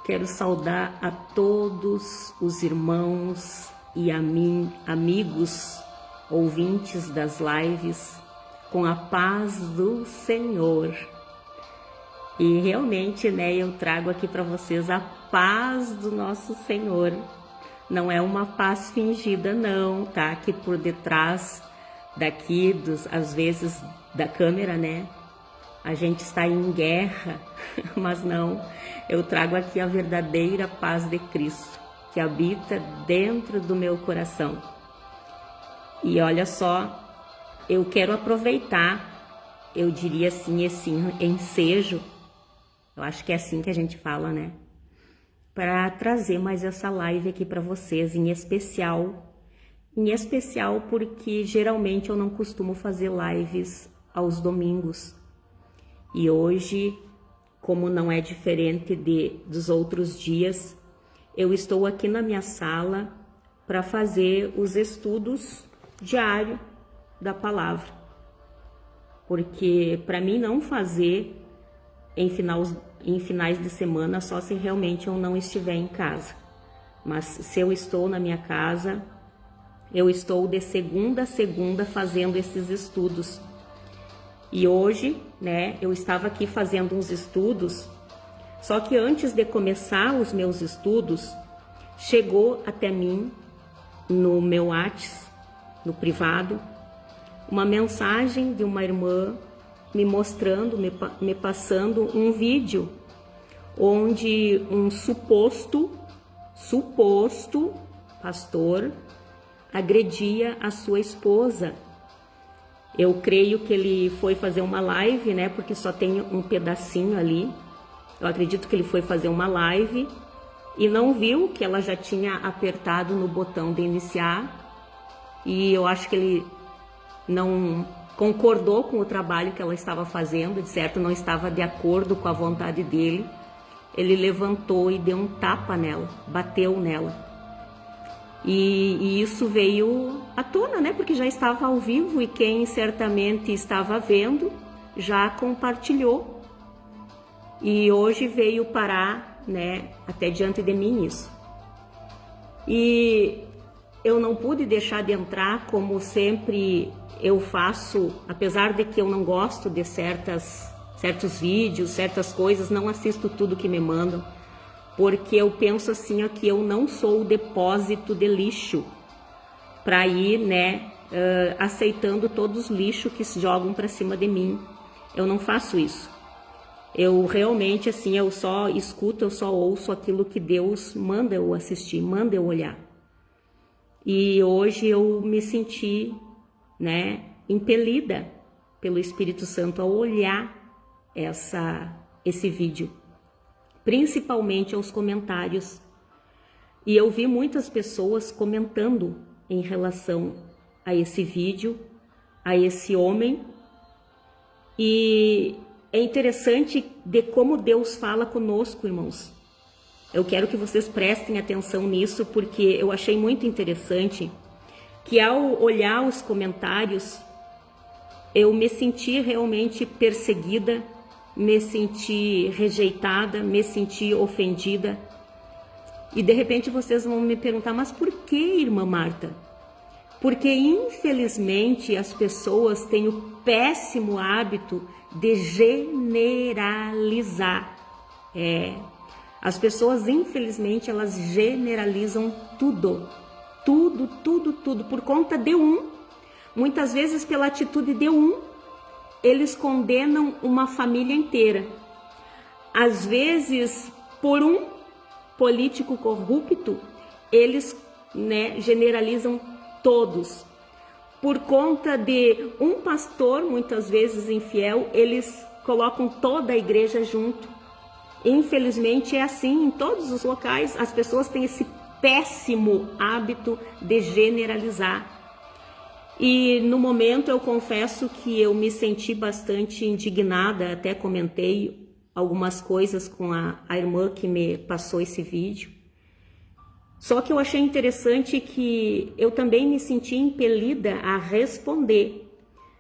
Quero saudar a todos os irmãos e a mim, amigos, ouvintes das lives, com a paz do Senhor. E realmente, eu trago aqui para vocês a paz do nosso Senhor. Não é uma paz fingida, não, tá? Que por detrás daqui, às vezes, da câmera, a gente está em guerra, mas não. Eu trago aqui a verdadeira paz de Cristo, que habita dentro do meu coração. E olha só, eu quero aproveitar, eu diria assim, esse ensejo, eu acho que é assim que a gente fala, para trazer mais essa live aqui para vocês, em especial porque geralmente eu não costumo fazer lives aos domingos. E hoje, como não é diferente dos outros dias, eu estou aqui na minha sala para fazer os estudos diários da palavra. Porque para mim não fazer em finais de semana só se realmente eu não estiver em casa. Mas se eu estou na minha casa, eu estou de segunda a segunda fazendo esses estudos. E hoje, eu estava aqui fazendo uns estudos, só que antes de começar os meus estudos, chegou até mim, no meu WhatsApp, no privado, uma mensagem de uma irmã me mostrando, me passando um vídeo, onde um suposto pastor agredia a sua esposa. Eu creio que ele foi fazer uma live, porque só tem um pedacinho ali. Eu acredito que ele foi fazer uma live e não viu que ela já tinha apertado no botão de iniciar. E eu acho que ele não concordou com o trabalho que ela estava fazendo, de certo não estava de acordo com a vontade dele. Ele levantou e deu um tapa nela, bateu nela. E isso veio à tona, porque já estava ao vivo e quem certamente estava vendo já compartilhou. E hoje veio parar, até diante de mim isso. E eu não pude deixar de entrar, como sempre eu faço, apesar de que eu não gosto de certos vídeos, certas coisas, não assisto tudo que me mandam. Porque eu penso assim, que eu não sou o depósito de lixo para ir, aceitando todos os lixos que se jogam para cima de mim. Eu não faço isso. Eu realmente, eu só escuto, eu só ouço aquilo que Deus manda eu assistir, manda eu olhar. E hoje eu me senti, impelida pelo Espírito Santo a olhar esse vídeo. Principalmente aos comentários. E eu vi muitas pessoas comentando em relação a esse vídeo, a esse homem. E é interessante de como Deus fala conosco, irmãos. Eu quero que vocês prestem atenção nisso, porque eu achei muito interessante que ao olhar os comentários, eu me senti realmente perseguida, me senti rejeitada, me senti ofendida. E de repente vocês vão me perguntar, mas por que, irmã Marta? Porque infelizmente as pessoas têm o péssimo hábito de generalizar. As pessoas infelizmente elas generalizam tudo, por conta de muitas vezes pela atitude de eles condenam uma família inteira. Às vezes, por um político corrupto, eles generalizam todos. Por conta de um pastor, muitas vezes infiel, eles colocam toda a igreja junto. Infelizmente é assim em todos os locais. As pessoas têm esse péssimo hábito de generalizar. E no momento eu confesso que eu me senti bastante indignada, até comentei algumas coisas com a irmã que me passou esse vídeo. Só que eu achei interessante que eu também me senti impelida a responder,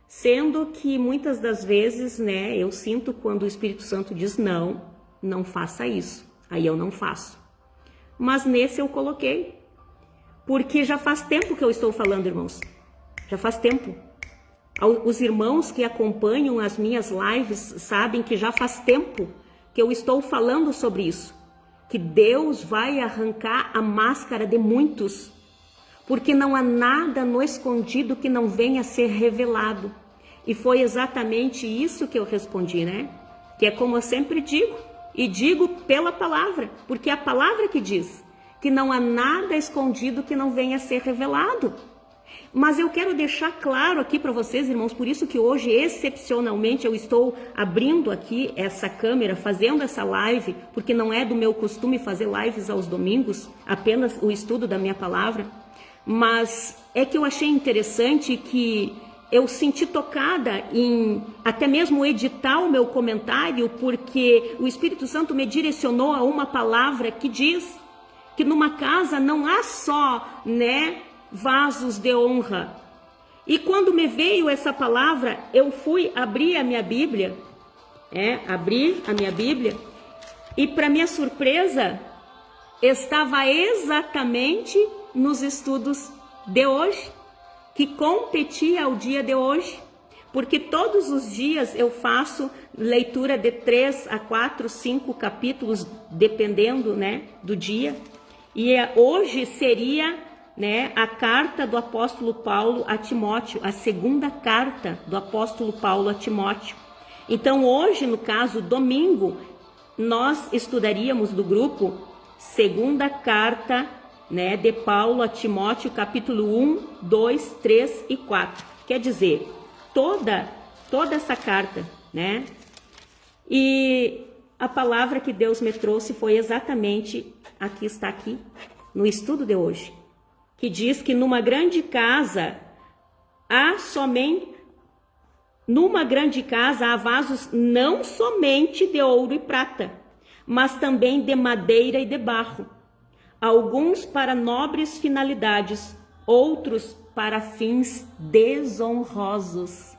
sendo que muitas das vezes, eu sinto quando o Espírito Santo diz não faça isso. Aí eu não faço. Mas nesse eu coloquei, porque já faz tempo que eu estou falando, irmãos. Já faz tempo. Os irmãos que acompanham as minhas lives sabem que já faz tempo que eu estou falando sobre isso. Que Deus vai arrancar a máscara de muitos, porque não há nada no escondido que não venha a ser revelado. E foi exatamente isso que eu respondi, né? Que é como eu sempre digo, e digo pela palavra, porque é a palavra que diz que não há nada escondido que não venha a ser revelado. Mas eu quero deixar claro aqui para vocês, irmãos, por isso que hoje, excepcionalmente, eu estou abrindo aqui essa câmera, fazendo essa live, porque não é do meu costume fazer lives aos domingos, apenas o estudo da minha palavra, mas é que eu achei interessante que eu senti tocada em até mesmo editar o meu comentário, porque o Espírito Santo me direcionou a uma palavra que diz que numa casa não há só, né, vasos de honra. E quando me veio essa palavra, eu fui abrir a minha Bíblia, e para minha surpresa, estava exatamente nos estudos de hoje, que competia ao dia de hoje, porque todos os dias eu faço leitura de 3 a 4, 5 capítulos, dependendo, né, do dia, e hoje seria, né, a carta do apóstolo Paulo a Timóteo, a segunda carta do apóstolo Paulo a Timóteo. Então hoje, no caso, domingo, nós estudaríamos do grupo segunda carta, né, de Paulo a Timóteo, capítulo 1, 2, 3 e 4. Quer dizer, toda essa carta, né? E a palavra que Deus me trouxe foi exatamente está aqui, no estudo de hoje, que diz que numa grande casa há vasos não somente de ouro e prata, mas também de madeira e de barro, alguns para nobres finalidades, outros para fins desonrosos.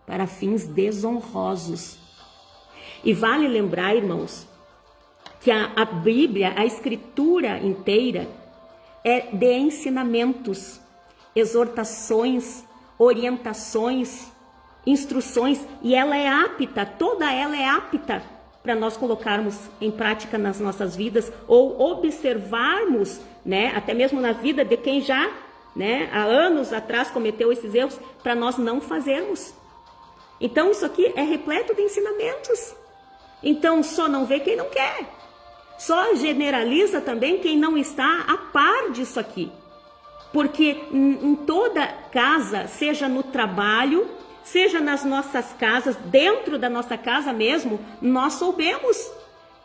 Para fins desonrosos. E vale lembrar, irmãos, que a Bíblia, a Escritura inteira, é de ensinamentos, exortações, orientações, instruções, e ela é apta, toda ela é apta para nós colocarmos em prática nas nossas vidas, ou observarmos, né, até mesmo na vida de quem já, né, há anos atrás cometeu esses erros, para nós não fazermos. Então isso aqui é repleto de ensinamentos. Então só não vê quem não quer. Só generaliza também quem não está a par disso aqui. Porque em toda casa, seja no trabalho, seja nas nossas casas, dentro da nossa casa mesmo, nós soubemos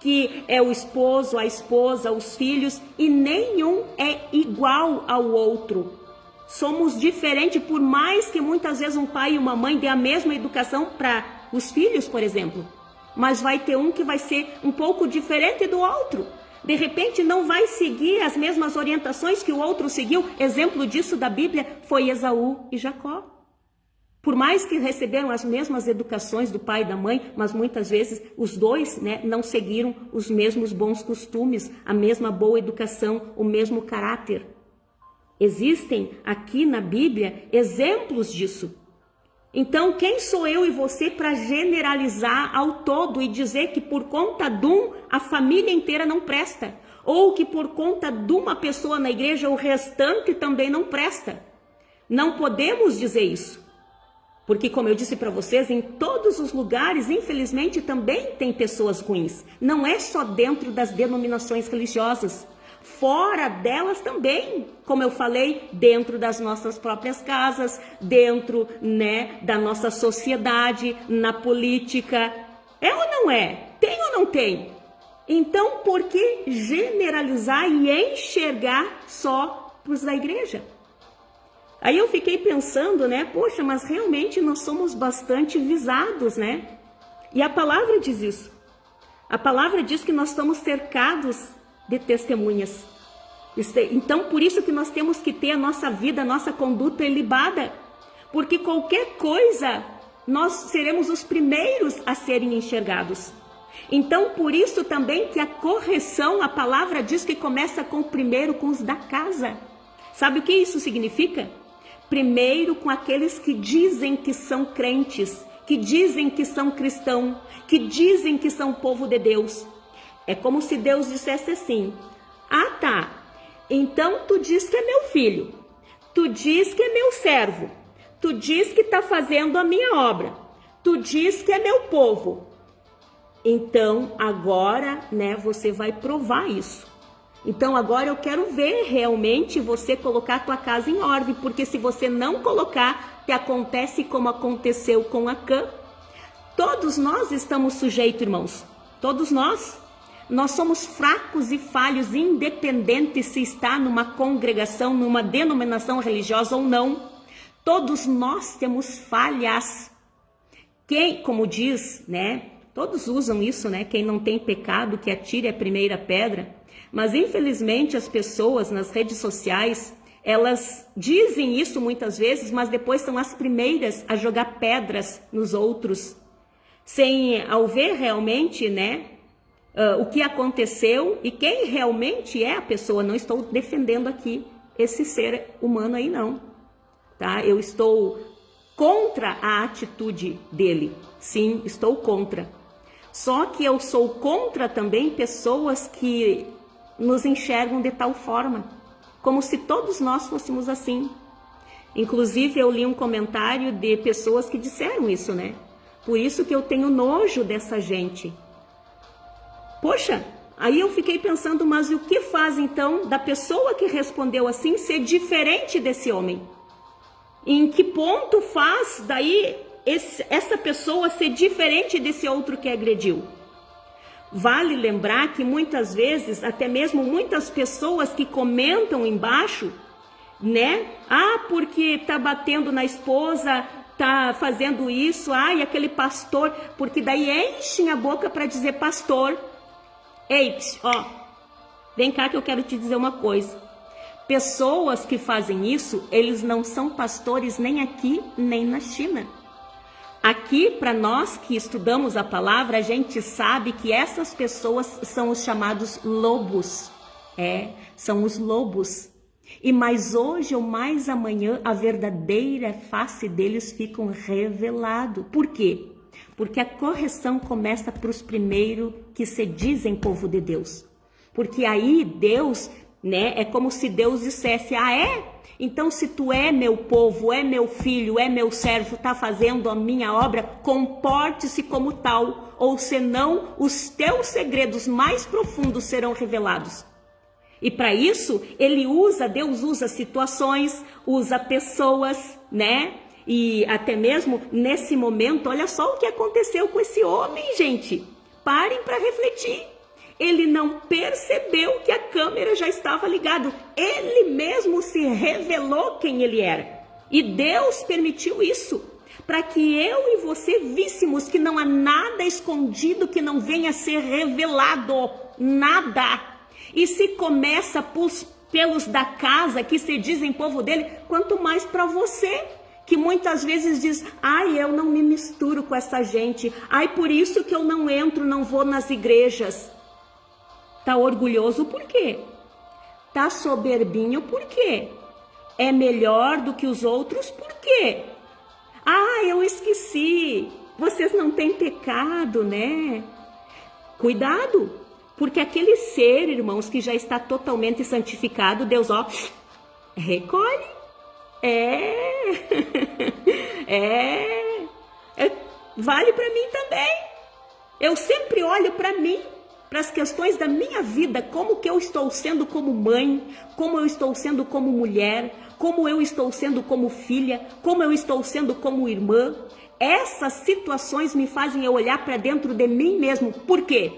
que é o esposo, a esposa, os filhos, e nenhum é igual ao outro. Somos diferentes, por mais que muitas vezes um pai e uma mãe dê a mesma educação para os filhos, por exemplo. Mas vai ter um que vai ser um pouco diferente do outro. De repente não vai seguir as mesmas orientações que o outro seguiu. Exemplo disso da Bíblia foi Esaú e Jacó. Por mais que receberam as mesmas educações do pai e da mãe, mas muitas vezes os dois, né, não seguiram os mesmos bons costumes, a mesma boa educação, o mesmo caráter. Existem aqui na Bíblia exemplos disso. Então, quem sou eu e você para generalizar ao todo e dizer que por conta de a família inteira não presta? Ou que por conta de uma pessoa na igreja o restante também não presta? Não podemos dizer isso. Porque, como eu disse para vocês, em todos os lugares, infelizmente, também tem pessoas ruins. Não é só dentro das denominações religiosas. Fora delas também, como eu falei, dentro das nossas próprias casas, dentro, né, da nossa sociedade, na política. É ou não é? Tem ou não tem? Então, por que generalizar e enxergar só para os da igreja? Aí eu fiquei pensando, né, poxa, mas realmente nós somos bastante visados, né? E a palavra diz isso. A palavra diz que nós estamos cercados de testemunhas. Então, por isso que nós temos que ter a nossa vida, a nossa conduta ilibada, porque qualquer coisa, nós seremos os primeiros a serem enxergados. Então, por isso também que a correção, a palavra diz que começa primeiro com os da casa. Sabe o que isso significa? Primeiro com aqueles que dizem que são crentes, que dizem que são cristãos, que dizem que são povo de Deus. É como se Deus dissesse assim: ah, tá, então tu diz que é meu filho, tu diz que é meu servo, tu diz que está fazendo a minha obra, tu diz que é meu povo. Então agora, né, você vai provar isso. Então agora eu quero ver realmente você colocar a tua casa em ordem, porque se você não colocar, te acontece como aconteceu com Acã. Todos nós estamos sujeitos, irmãos. Todos nós. Nós somos fracos e falhos, independente se está numa congregação, numa denominação religiosa ou não. Todos nós temos falhas. Quem, como diz, né? Todos usam isso, né? Quem não tem pecado, que atire a primeira pedra. Mas infelizmente as pessoas nas redes sociais, elas dizem isso muitas vezes, mas depois são as primeiras a jogar pedras nos outros, sem ao ver realmente, né, o que aconteceu e quem realmente é a pessoa. Não estou defendendo aqui esse ser humano aí não, tá? Eu estou contra a atitude dele, sim, estou contra. Só que eu sou contra também pessoas que nos enxergam de tal forma, como se todos nós fôssemos assim. Inclusive eu li um comentário de pessoas que disseram isso, né? Por isso que eu tenho nojo dessa gente. Poxa, aí eu fiquei pensando, mas o que faz então da pessoa que respondeu assim ser diferente desse homem? Em que ponto faz daí essa pessoa ser diferente desse outro que agrediu? Vale lembrar que muitas vezes, até mesmo muitas pessoas que comentam embaixo, né? Ah, porque tá batendo na esposa, tá fazendo isso, ai, aquele pastor, porque daí enchem a boca para dizer pastor. Ei, ó, vem cá que eu quero te dizer uma coisa. Pessoas que fazem isso, eles não são pastores nem aqui, nem na China. Aqui, para nós que estudamos a palavra, a gente sabe que essas pessoas são os chamados lobos. São os lobos. E mais hoje ou mais amanhã, a verdadeira face deles ficam revelado. Por quê? Porque a correção começa para os primeiros que se dizem povo de Deus. Porque aí Deus, né, é como se Deus dissesse: ah, é? Então, se tu é meu povo, é meu filho, é meu servo, está fazendo a minha obra, comporte-se como tal, ou senão os teus segredos mais profundos serão revelados. E para isso, Deus usa situações, usa pessoas, né? E até mesmo nesse momento, olha só o que aconteceu com esse homem, gente. Parem para refletir. Ele não percebeu que a câmera já estava ligada. Ele mesmo se revelou quem ele era. E Deus permitiu isso, para que eu e você víssemos que não há nada escondido que não venha a ser revelado. Nada. E se começa pelos da casa, que se dizem povo dele, quanto mais para você, que muitas vezes diz: ai, eu não me misturo com essa gente. Ai, por isso que eu não entro, não vou nas igrejas. Tá orgulhoso por quê? Tá soberbinho por quê? É melhor do que os outros por quê? Ah, eu esqueci. Vocês não têm pecado, né? Cuidado, porque aquele ser, irmãos, que já está totalmente santificado, Deus, ó, recolhe. Vale para mim também. Eu sempre olho para mim, para as questões da minha vida, como que eu estou sendo como mãe, como eu estou sendo como mulher, como eu estou sendo como filha, como eu estou sendo como irmã. Essas situações me fazem eu olhar para dentro de mim mesmo. Por quê?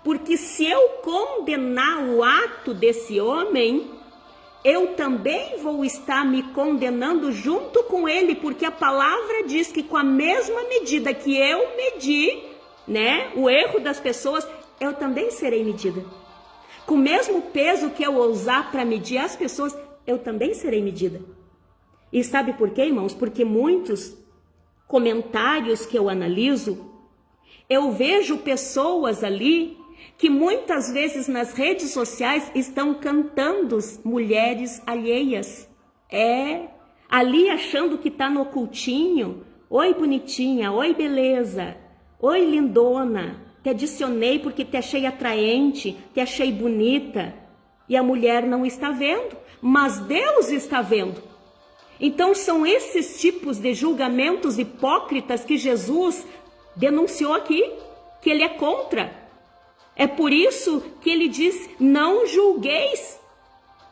Porque se eu condenar o ato desse homem, eu também vou estar me condenando junto com ele, porque a palavra diz que com a mesma medida que eu medi, né, o erro das pessoas, eu também serei medida. Com o mesmo peso que eu usar para medir as pessoas, eu também serei medida. E sabe por quê, irmãos? Porque muitos comentários que eu analiso, Eu vejo pessoas ali que muitas vezes nas redes sociais estão cantando mulheres alheias. Ali achando que tá no ocultinho. Oi, bonitinha, oi, beleza, oi, lindona, te adicionei porque te achei atraente, te achei bonita. E a mulher não está vendo, mas Deus está vendo. Então são esses tipos de julgamentos hipócritas que Jesus denunciou aqui, que ele é contra. É por isso que ele diz, não julgueis.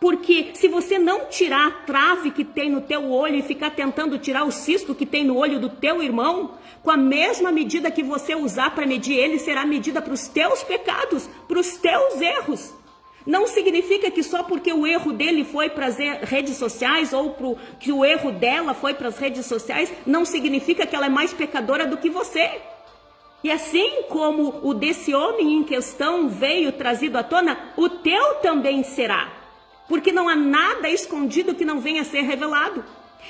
Porque se você não tirar a trave que tem no teu olho e ficar tentando tirar o cisto que tem no olho do teu irmão, com a mesma medida que você usar para medir ele, será medida para os teus pecados, para os teus erros. Não significa que só porque o erro dele foi para as redes sociais ou que o erro dela foi para as redes sociais, não significa que ela é mais pecadora do que você. E assim como o desse homem em questão veio trazido à tona, o teu também será. Porque não há nada escondido que não venha a ser revelado.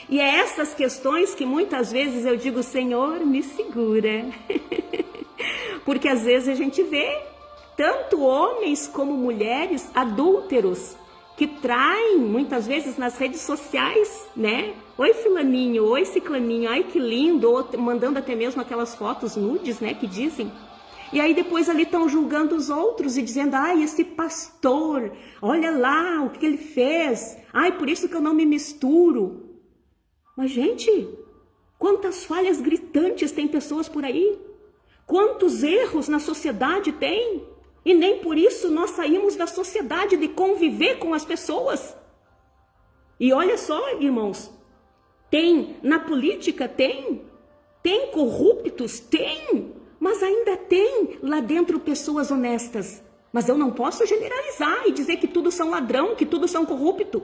E é essas questões que muitas vezes eu digo, Senhor, me segura. Porque às vezes a gente vê tanto homens como mulheres adúlteros que traem muitas vezes nas redes sociais, né? Oi fulaninho, oi ciclaninho, ai que lindo, ou mandando até mesmo aquelas fotos nudes, né, que dizem. E aí depois ali estão julgando os outros e dizendo, ai, esse pastor, olha lá o que ele fez, ai, por isso que eu não me misturo. Mas gente, quantas falhas gritantes tem pessoas por aí? Quantos erros na sociedade tem? E nem por isso nós saímos da sociedade de conviver com as pessoas. E olha só, irmãos, na política tem corruptos, mas ainda tem lá dentro pessoas honestas. Mas eu não posso generalizar e dizer que tudo são ladrão, que tudo são corrupto.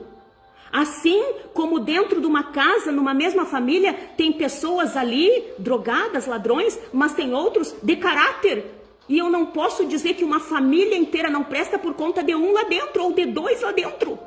Assim como dentro de uma casa, numa mesma família, tem pessoas ali, drogadas, ladrões, mas tem outros de caráter. E eu não posso dizer que uma família inteira não presta por conta de um lá dentro ou de dois lá dentro.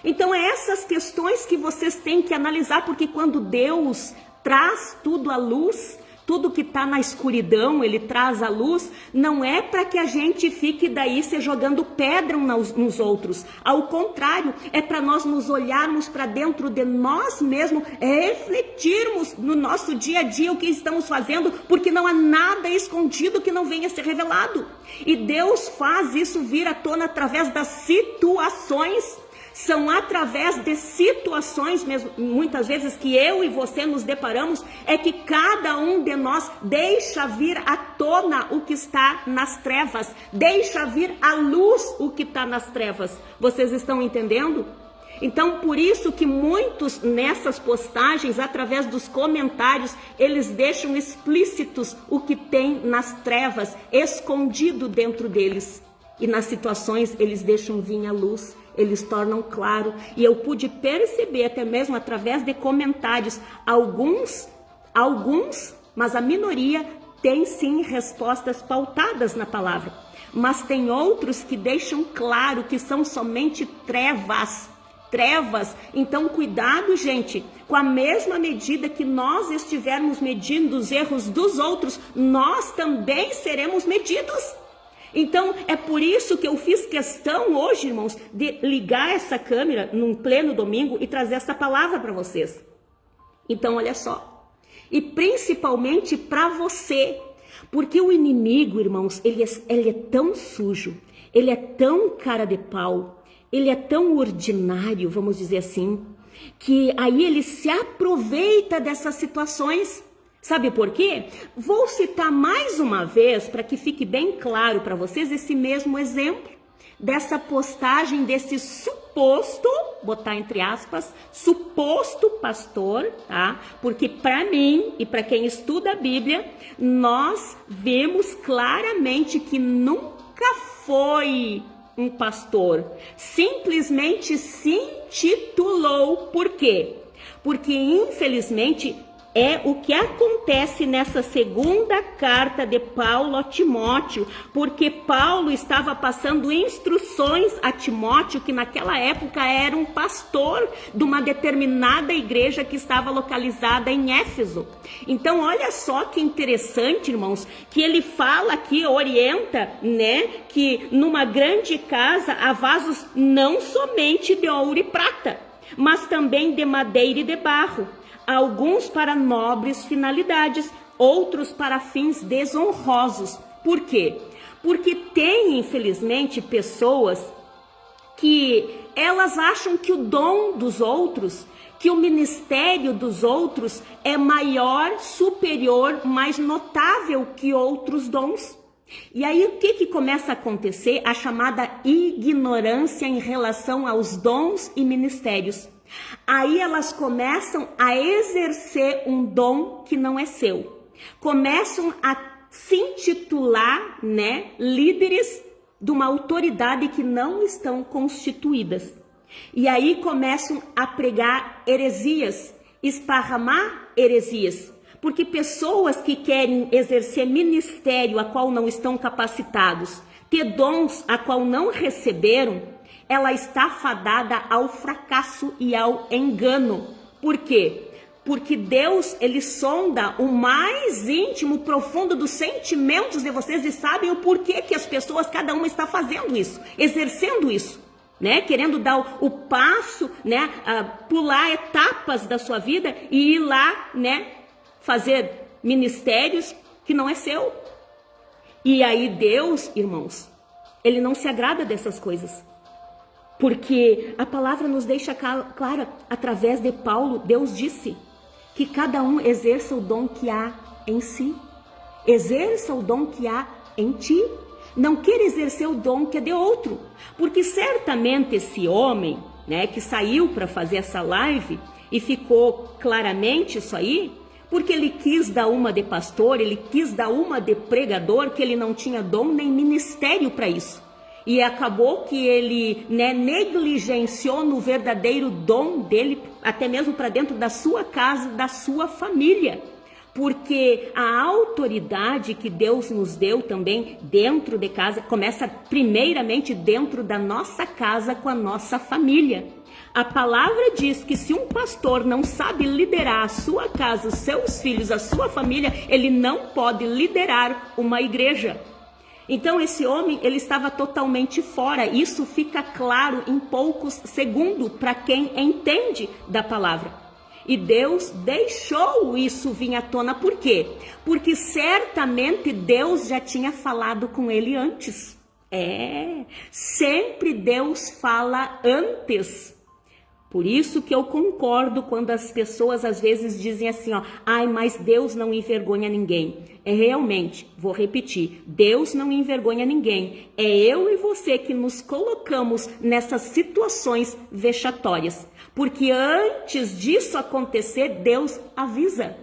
Então é essas questões que vocês têm que analisar, porque quando Deus traz tudo à luz, tudo que está na escuridão, ele traz à luz, não é para que a gente fique daí se jogando pedra nos outros. Ao contrário, é para nós nos olharmos para dentro de nós mesmos, refletirmos no nosso dia a dia o que estamos fazendo, porque não há nada escondido que não venha a ser revelado. E Deus faz isso vir à tona através das situações. São através de situações, mesmo, muitas vezes, que eu e você nos deparamos, é que cada um de nós deixa vir à tona o que está nas trevas, deixa vir à luz o que está nas trevas. Vocês estão entendendo? Então, por isso que muitos nessas postagens, através dos comentários, eles deixam explícitos o que tem nas trevas, escondido dentro deles. E nas situações eles deixam vir à luz. Eles tornam claro, e eu pude perceber até mesmo através de comentários, alguns, mas a minoria tem sim respostas pautadas na palavra, mas tem outros que deixam claro que são somente trevas. Então cuidado, gente, com a mesma medida que nós estivermos medindo os erros dos outros, nós também seremos medidos. Então, é por isso que eu fiz questão hoje, irmãos, de ligar essa câmera num pleno domingo e trazer essa palavra para vocês. Então, olha só. E principalmente para você. Porque o inimigo, irmãos, ele é tão sujo, ele é tão cara de pau, ele é tão ordinário, vamos dizer assim, que aí ele se aproveita dessas situações. Sabe por quê? Vou citar mais uma vez, para que fique bem claro para vocês, esse mesmo exemplo dessa postagem desse suposto, botar entre aspas, suposto pastor, tá? Porque para mim e para quem estuda a Bíblia, nós vemos claramente que nunca foi um pastor. Simplesmente se intitulou. Por quê? Porque infelizmente é o que acontece nessa segunda carta de Paulo a Timóteo, porque Paulo estava passando instruções a Timóteo, que naquela época era um pastor de uma determinada igreja que estava localizada em Éfeso. Então, olha só que interessante, irmãos, que ele fala aqui, orienta, né, que numa grande casa há vasos não somente de ouro e prata, mas também de madeira e de barro, alguns para nobres finalidades, outros para fins desonrosos. Por quê? Porque tem, infelizmente, pessoas que elas acham que o dom dos outros, que o ministério dos outros é maior, superior, mais notável que outros dons. E aí o que começa a acontecer? A chamada ignorância em relação aos dons e ministérios. Aí elas começam a exercer um dom que não é seu. Começam a se intitular, né, líderes de uma autoridade que não estão constituídas. E aí começam a pregar heresias, esparramar heresias. Porque pessoas que querem exercer ministério a qual não estão capacitados, ter dons a qual não receberam, ela está fadada ao fracasso e ao engano. Por quê? Porque Deus, ele sonda o mais íntimo, profundo dos sentimentos de vocês e sabe o porquê que as pessoas, cada uma está fazendo isso, exercendo isso, né? Querendo dar o passo, né? Pular etapas da sua vida e ir lá, né? Fazer ministérios que não é seu. E aí Deus, irmãos, ele não se agrada dessas coisas. Porque a palavra nos deixa clara, através de Paulo, Deus disse que cada um exerça o dom que há em si. Exerça o dom que há em ti. Não queira exercer o dom que é de outro. Porque certamente esse homem, né, que saiu para fazer essa live e ficou claramente isso aí, porque ele quis dar uma de pastor, ele quis dar uma de pregador, que ele não tinha dom nem ministério para isso. E acabou que ele, né, negligenciou no verdadeiro dom dele, até mesmo para dentro da sua casa, da sua família. Porque a autoridade que Deus nos deu também dentro de casa, começa primeiramente dentro da nossa casa com a nossa família. A palavra diz que se um pastor não sabe liderar a sua casa, os seus filhos, a sua família, ele não pode liderar uma igreja. Então esse homem, ele estava totalmente fora. Isso fica claro em poucos segundos para quem entende da palavra. E Deus deixou isso vir à tona. Por quê? Porque certamente Deus já tinha falado com ele antes. Sempre Deus fala antes. Por isso que eu concordo quando as pessoas às vezes dizem assim, ó, ai, mas Deus não envergonha ninguém. Realmente, vou repetir, Deus não envergonha ninguém. É eu e você que nos colocamos nessas situações vexatórias. Porque antes disso acontecer, Deus avisa.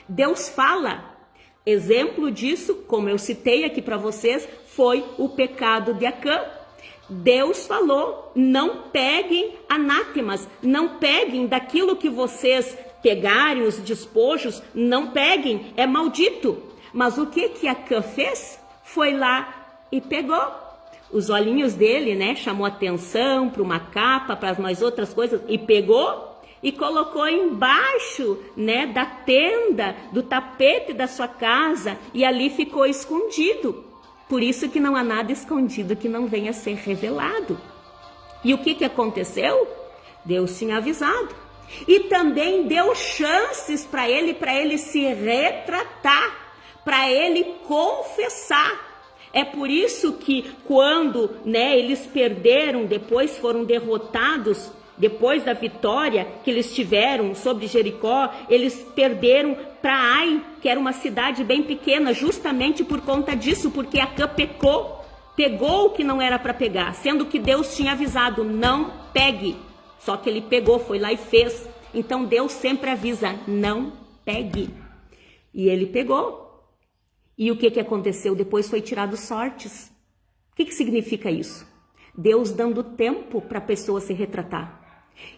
Deus fala. Exemplo disso, como eu citei aqui para vocês, foi o pecado de Acã. Deus falou, não peguem anátemas, não peguem daquilo que vocês pegarem, os despojos, não peguem, é maldito. Mas o que Acã fez? Foi lá e pegou. Os olhinhos dele, né, chamou atenção para uma capa, para mais outras coisas, e pegou e colocou embaixo, né, da tenda, do tapete da sua casa, e ali ficou escondido. Por isso que não há nada escondido que não venha a ser revelado. E o que aconteceu? Deus tinha avisado. E também deu chances para ele se retratar, para ele confessar. É por isso que quando, né, eles perderam, depois foram derrotados, depois da vitória que eles tiveram sobre Jericó, eles perderam para Ai, que era uma cidade bem pequena, justamente por conta disso, porque Acã pegou o que não era para pegar, sendo que Deus tinha avisado, não pegue. Só que ele pegou, foi lá e fez. Então Deus sempre avisa, não pegue. E ele pegou. E o que aconteceu? Depois foi tirado sortes. O que significa isso? Deus dando tempo para a pessoa se retratar.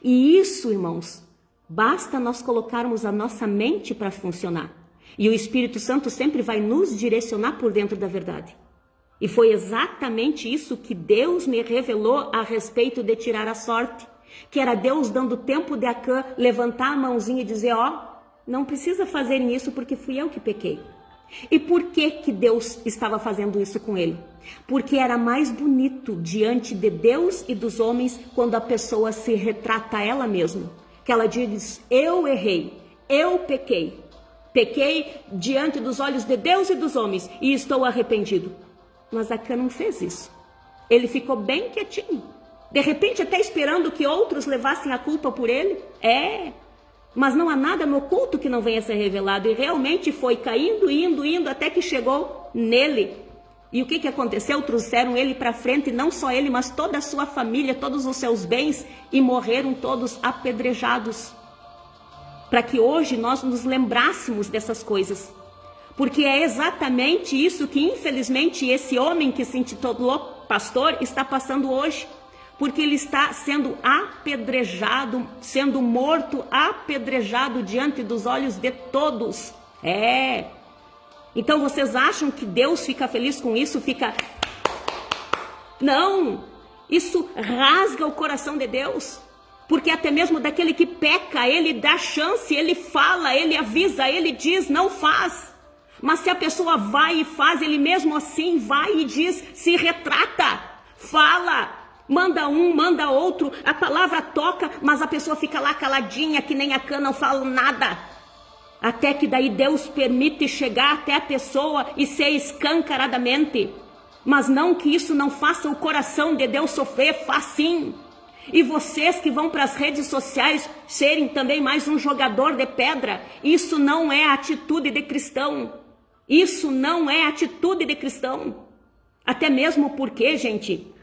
E isso, irmãos, Basta nós colocarmos a nossa mente para funcionar. E o Espírito Santo sempre vai nos direcionar por dentro da verdade. E foi exatamente isso que Deus me revelou a respeito de tirar a sorte. Que era Deus dando tempo de Acã levantar a mãozinha e dizer, não precisa fazer isso porque fui eu que pequei. E por que Deus estava fazendo isso com ele? Porque era mais bonito diante de Deus e dos homens quando a pessoa se retrata a ela mesma. Que ela diz, eu errei, eu pequei. Pequei diante dos olhos de Deus e dos homens e estou arrependido. Mas Acã não fez isso. Ele ficou bem quietinho. De repente até esperando que outros levassem a culpa por ele. Mas não há nada no oculto que não venha a ser revelado. E realmente foi caindo, indo, até que chegou nele. E o que aconteceu? Trouxeram ele para frente, não só ele, mas toda a sua família, todos os seus bens, e morreram todos apedrejados. Para que hoje nós nos lembrássemos dessas coisas. Porque é exatamente isso que, infelizmente, esse homem que se intitulou pastor está passando hoje. Porque ele está sendo apedrejado, sendo morto, apedrejado diante dos olhos de todos. Então vocês acham que Deus fica feliz com isso? Não! Isso rasga o coração de Deus. Porque até mesmo daquele que peca, ele dá chance, ele fala, ele avisa, ele diz, não faz. Mas se a pessoa vai e faz, ele mesmo assim vai e diz, se retrata, fala. Manda um, manda outro, a palavra toca, mas a pessoa fica lá caladinha, que nem Acã, não fala nada. Até que daí Deus permite chegar até a pessoa e ser escancaradamente. Mas não que isso não faça o coração de Deus sofrer, faz sim. E vocês que vão para as redes sociais serem também mais um jogador de pedra, isso não é atitude de cristão. Isso não é atitude de cristão. Até mesmo porque, gente...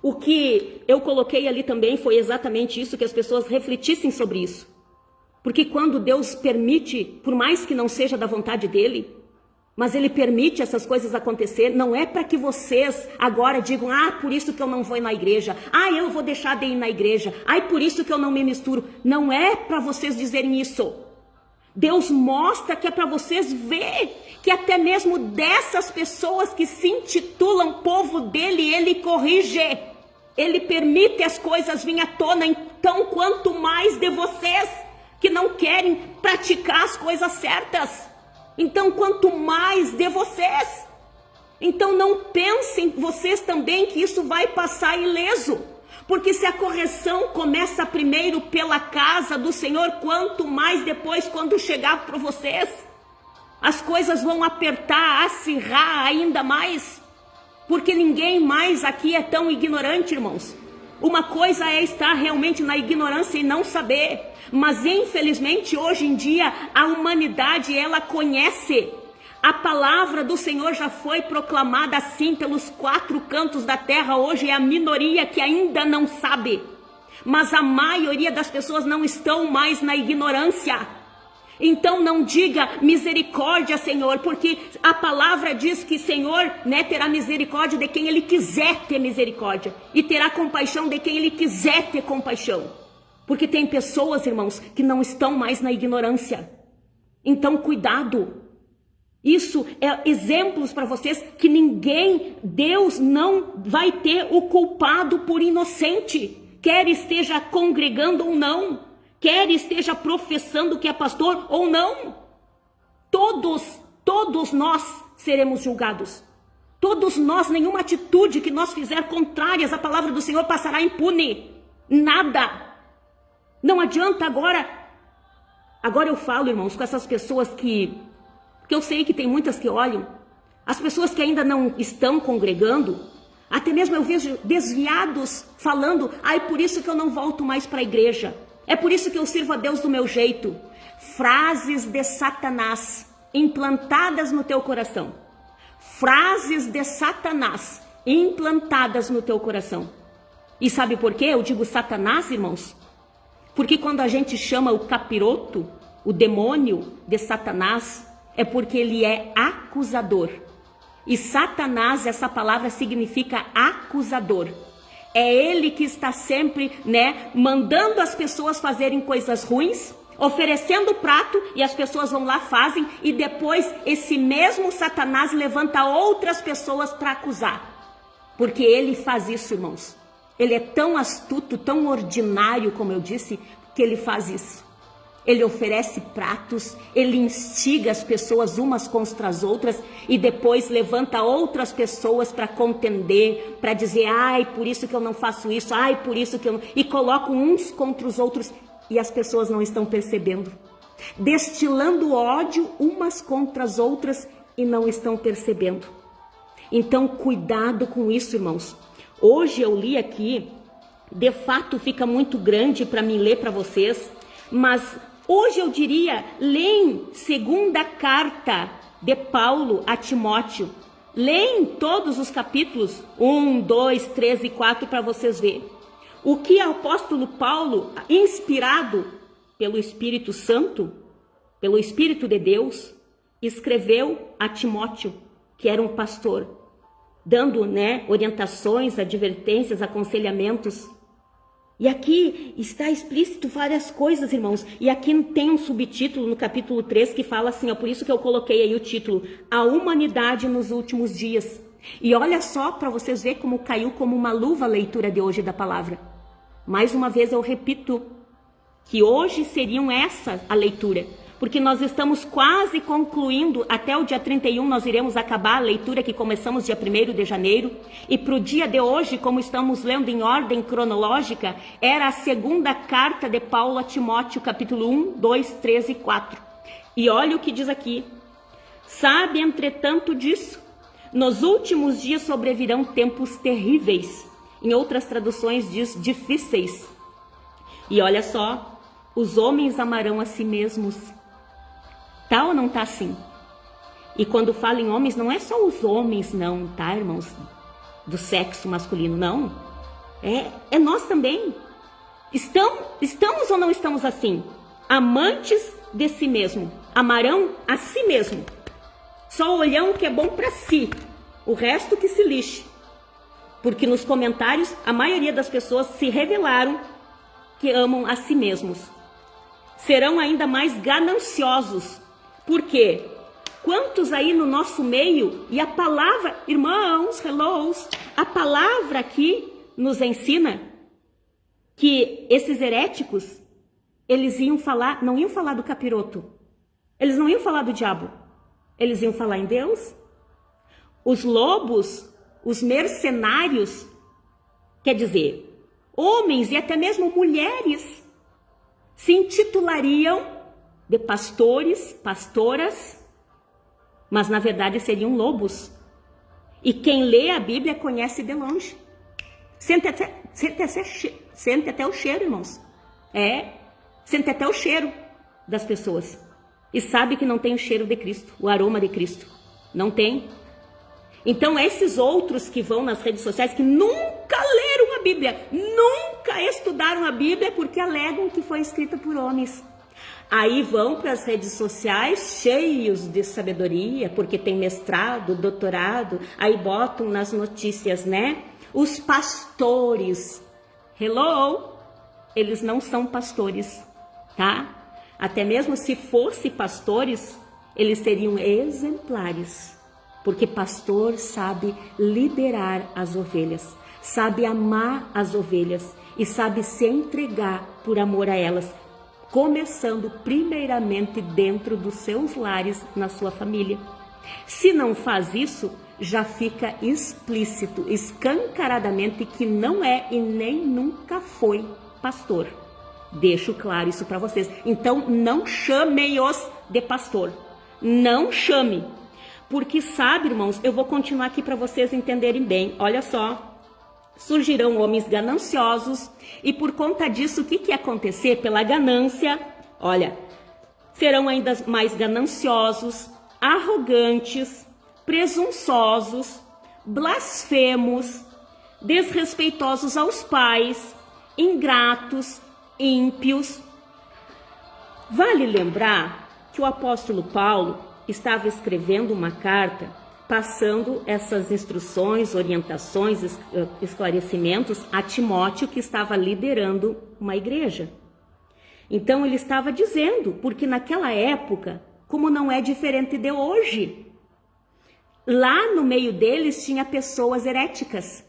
O que eu coloquei ali também foi exatamente isso, que as pessoas refletissem sobre isso. Porque quando Deus permite, por mais que não seja da vontade dele, mas ele permite essas coisas acontecer, não é para que vocês agora digam, por isso que eu não vou na igreja, eu vou deixar de ir na igreja, por isso que eu não me misturo. Não é para vocês dizerem isso. Deus mostra que é para vocês ver que até mesmo dessas pessoas que se intitulam povo dele, ele corrige. Ele permite as coisas virem à tona. Então, quanto mais de vocês que não querem praticar as coisas certas. Então, quanto mais de vocês. Então, não pensem vocês também que isso vai passar ileso. Porque se a correção começa primeiro pela casa do Senhor, quanto mais depois, quando chegar para vocês, as coisas vão apertar, acirrar ainda mais. Porque ninguém mais aqui é tão ignorante, irmãos. Uma coisa é estar realmente na ignorância e não saber. Mas infelizmente hoje em dia a humanidade ela conhece. A palavra do Senhor já foi proclamada assim pelos 4 cantos da terra. Hoje é a minoria que ainda não sabe. Mas a maioria das pessoas não estão mais na ignorância. Então não diga misericórdia, Senhor, porque a palavra diz que Senhor, terá misericórdia de quem Ele quiser ter misericórdia. E terá compaixão de quem Ele quiser ter compaixão. Porque tem pessoas, irmãos, que não estão mais na ignorância. Então cuidado. Isso é exemplos para vocês que Deus não vai ter o culpado por inocente. Quer esteja congregando ou não. Quer esteja professando que é pastor ou não. Todos nós seremos julgados. Todos nós, nenhuma atitude que nós fizer contrárias à palavra do Senhor passará impune. Nada. Não adianta agora eu falo, irmãos, com essas pessoas que eu sei que tem muitas que olham, as pessoas que ainda não estão congregando, até mesmo eu vejo desviados falando, por isso que eu não volto mais para a igreja. É por isso que eu sirvo a Deus do meu jeito. Frases de Satanás implantadas no teu coração. Frases de Satanás implantadas no teu coração. E sabe por quê? Eu digo Satanás, irmãos. Porque quando a gente chama o capiroto, o demônio de Satanás, é porque ele é acusador. E Satanás, essa palavra significa acusador. É ele que está sempre, mandando as pessoas fazerem coisas ruins, oferecendo o prato e as pessoas vão lá, fazem, e depois esse mesmo Satanás levanta outras pessoas para acusar. Porque ele faz isso, irmãos. Ele é tão astuto, tão ordinário, como eu disse, que ele faz isso. Ele oferece pratos, ele instiga as pessoas umas contra as outras e depois levanta outras pessoas para contender, para dizer, ai, por isso que eu não faço isso, ai, por isso que eu não... E colocam uns contra os outros e as pessoas não estão percebendo. Destilando ódio umas contra as outras e não estão percebendo. Então, cuidado com isso, irmãos. Hoje eu li aqui, de fato fica muito grande para mim ler para vocês, mas hoje eu diria, leem segunda carta de Paulo a Timóteo. Leem todos os capítulos, 1, 2, 3 e 4 para vocês verem. O que o apóstolo Paulo, inspirado pelo Espírito Santo, pelo Espírito de Deus, escreveu a Timóteo, que era um pastor, dando, orientações, advertências, aconselhamentos. E aqui está explícito várias coisas, irmãos. E aqui tem um subtítulo no capítulo 3 que fala assim, por isso que eu coloquei aí o título, A Humanidade nos Últimos Dias. E olha só para vocês verem como caiu como uma luva a leitura de hoje da palavra. Mais uma vez eu repito que hoje seriam essa a leitura. Porque nós estamos quase concluindo, até o dia 31 nós iremos acabar a leitura que começamos dia 1º de janeiro. E para o dia de hoje, como estamos lendo em ordem cronológica, era a segunda carta de Paulo a Timóteo, capítulo 1, 2, 3 e 4. E olha o que diz aqui. Sabe, entretanto, disso, nos últimos dias sobrevirão tempos terríveis. Em outras traduções diz difíceis. E olha só, os homens amarão a si mesmos. Tá ou não tá assim? E quando falo em homens, não é só os homens não, tá, irmãos? Do sexo masculino, não. É nós também. Estamos ou não estamos assim? Amantes de si mesmo. Amarão a si mesmo. Só olham o que é bom para si. O resto que se lixe. Porque nos comentários, a maioria das pessoas se revelaram que amam a si mesmos. Serão ainda mais gananciosos. Por quê? Quantos aí no nosso meio, e a palavra, irmãos, hellos, a palavra aqui nos ensina que esses heréticos, eles iam falar, não iam falar do capiroto, eles não iam falar do diabo, eles iam falar em Deus. Os lobos, os mercenários, quer dizer, homens e até mesmo mulheres, se intitulariam de pastores, pastoras, mas na verdade seriam lobos. E quem lê a Bíblia conhece de longe. Sente até o cheiro, irmãos. Sente até o cheiro das pessoas. E sabe que não tem o cheiro de Cristo, o aroma de Cristo. Não tem. Então esses outros que vão nas redes sociais, que nunca leram a Bíblia, nunca estudaram a Bíblia, porque alegam que foi escrita por homens. Aí vão para as redes sociais cheios de sabedoria, porque tem mestrado, doutorado, aí botam nas notícias, Os pastores. Hello! Eles não são pastores, tá? Até mesmo se fossem pastores, eles seriam exemplares. Porque pastor sabe liderar as ovelhas, sabe amar as ovelhas e sabe se entregar por amor a elas. Começando primeiramente dentro dos seus lares, na sua família. Se não faz isso, já fica explícito, escancaradamente que não é e nem nunca foi pastor. Deixo claro isso para vocês. Então não chamem-os de pastor. Não chame. Porque sabe, irmãos, eu vou continuar aqui para vocês entenderem bem. Olha só. Surgirão homens gananciosos e por conta disso, o que ia acontecer? Pela ganância, olha, serão ainda mais gananciosos, arrogantes, presunçosos, blasfemos, desrespeitosos aos pais, ingratos, ímpios. Vale lembrar que o apóstolo Paulo estava escrevendo uma carta passando essas instruções, orientações, esclarecimentos a Timóteo, que estava liderando uma igreja. Então ele estava dizendo, porque naquela época, como não é diferente de hoje, lá no meio deles tinha pessoas heréticas,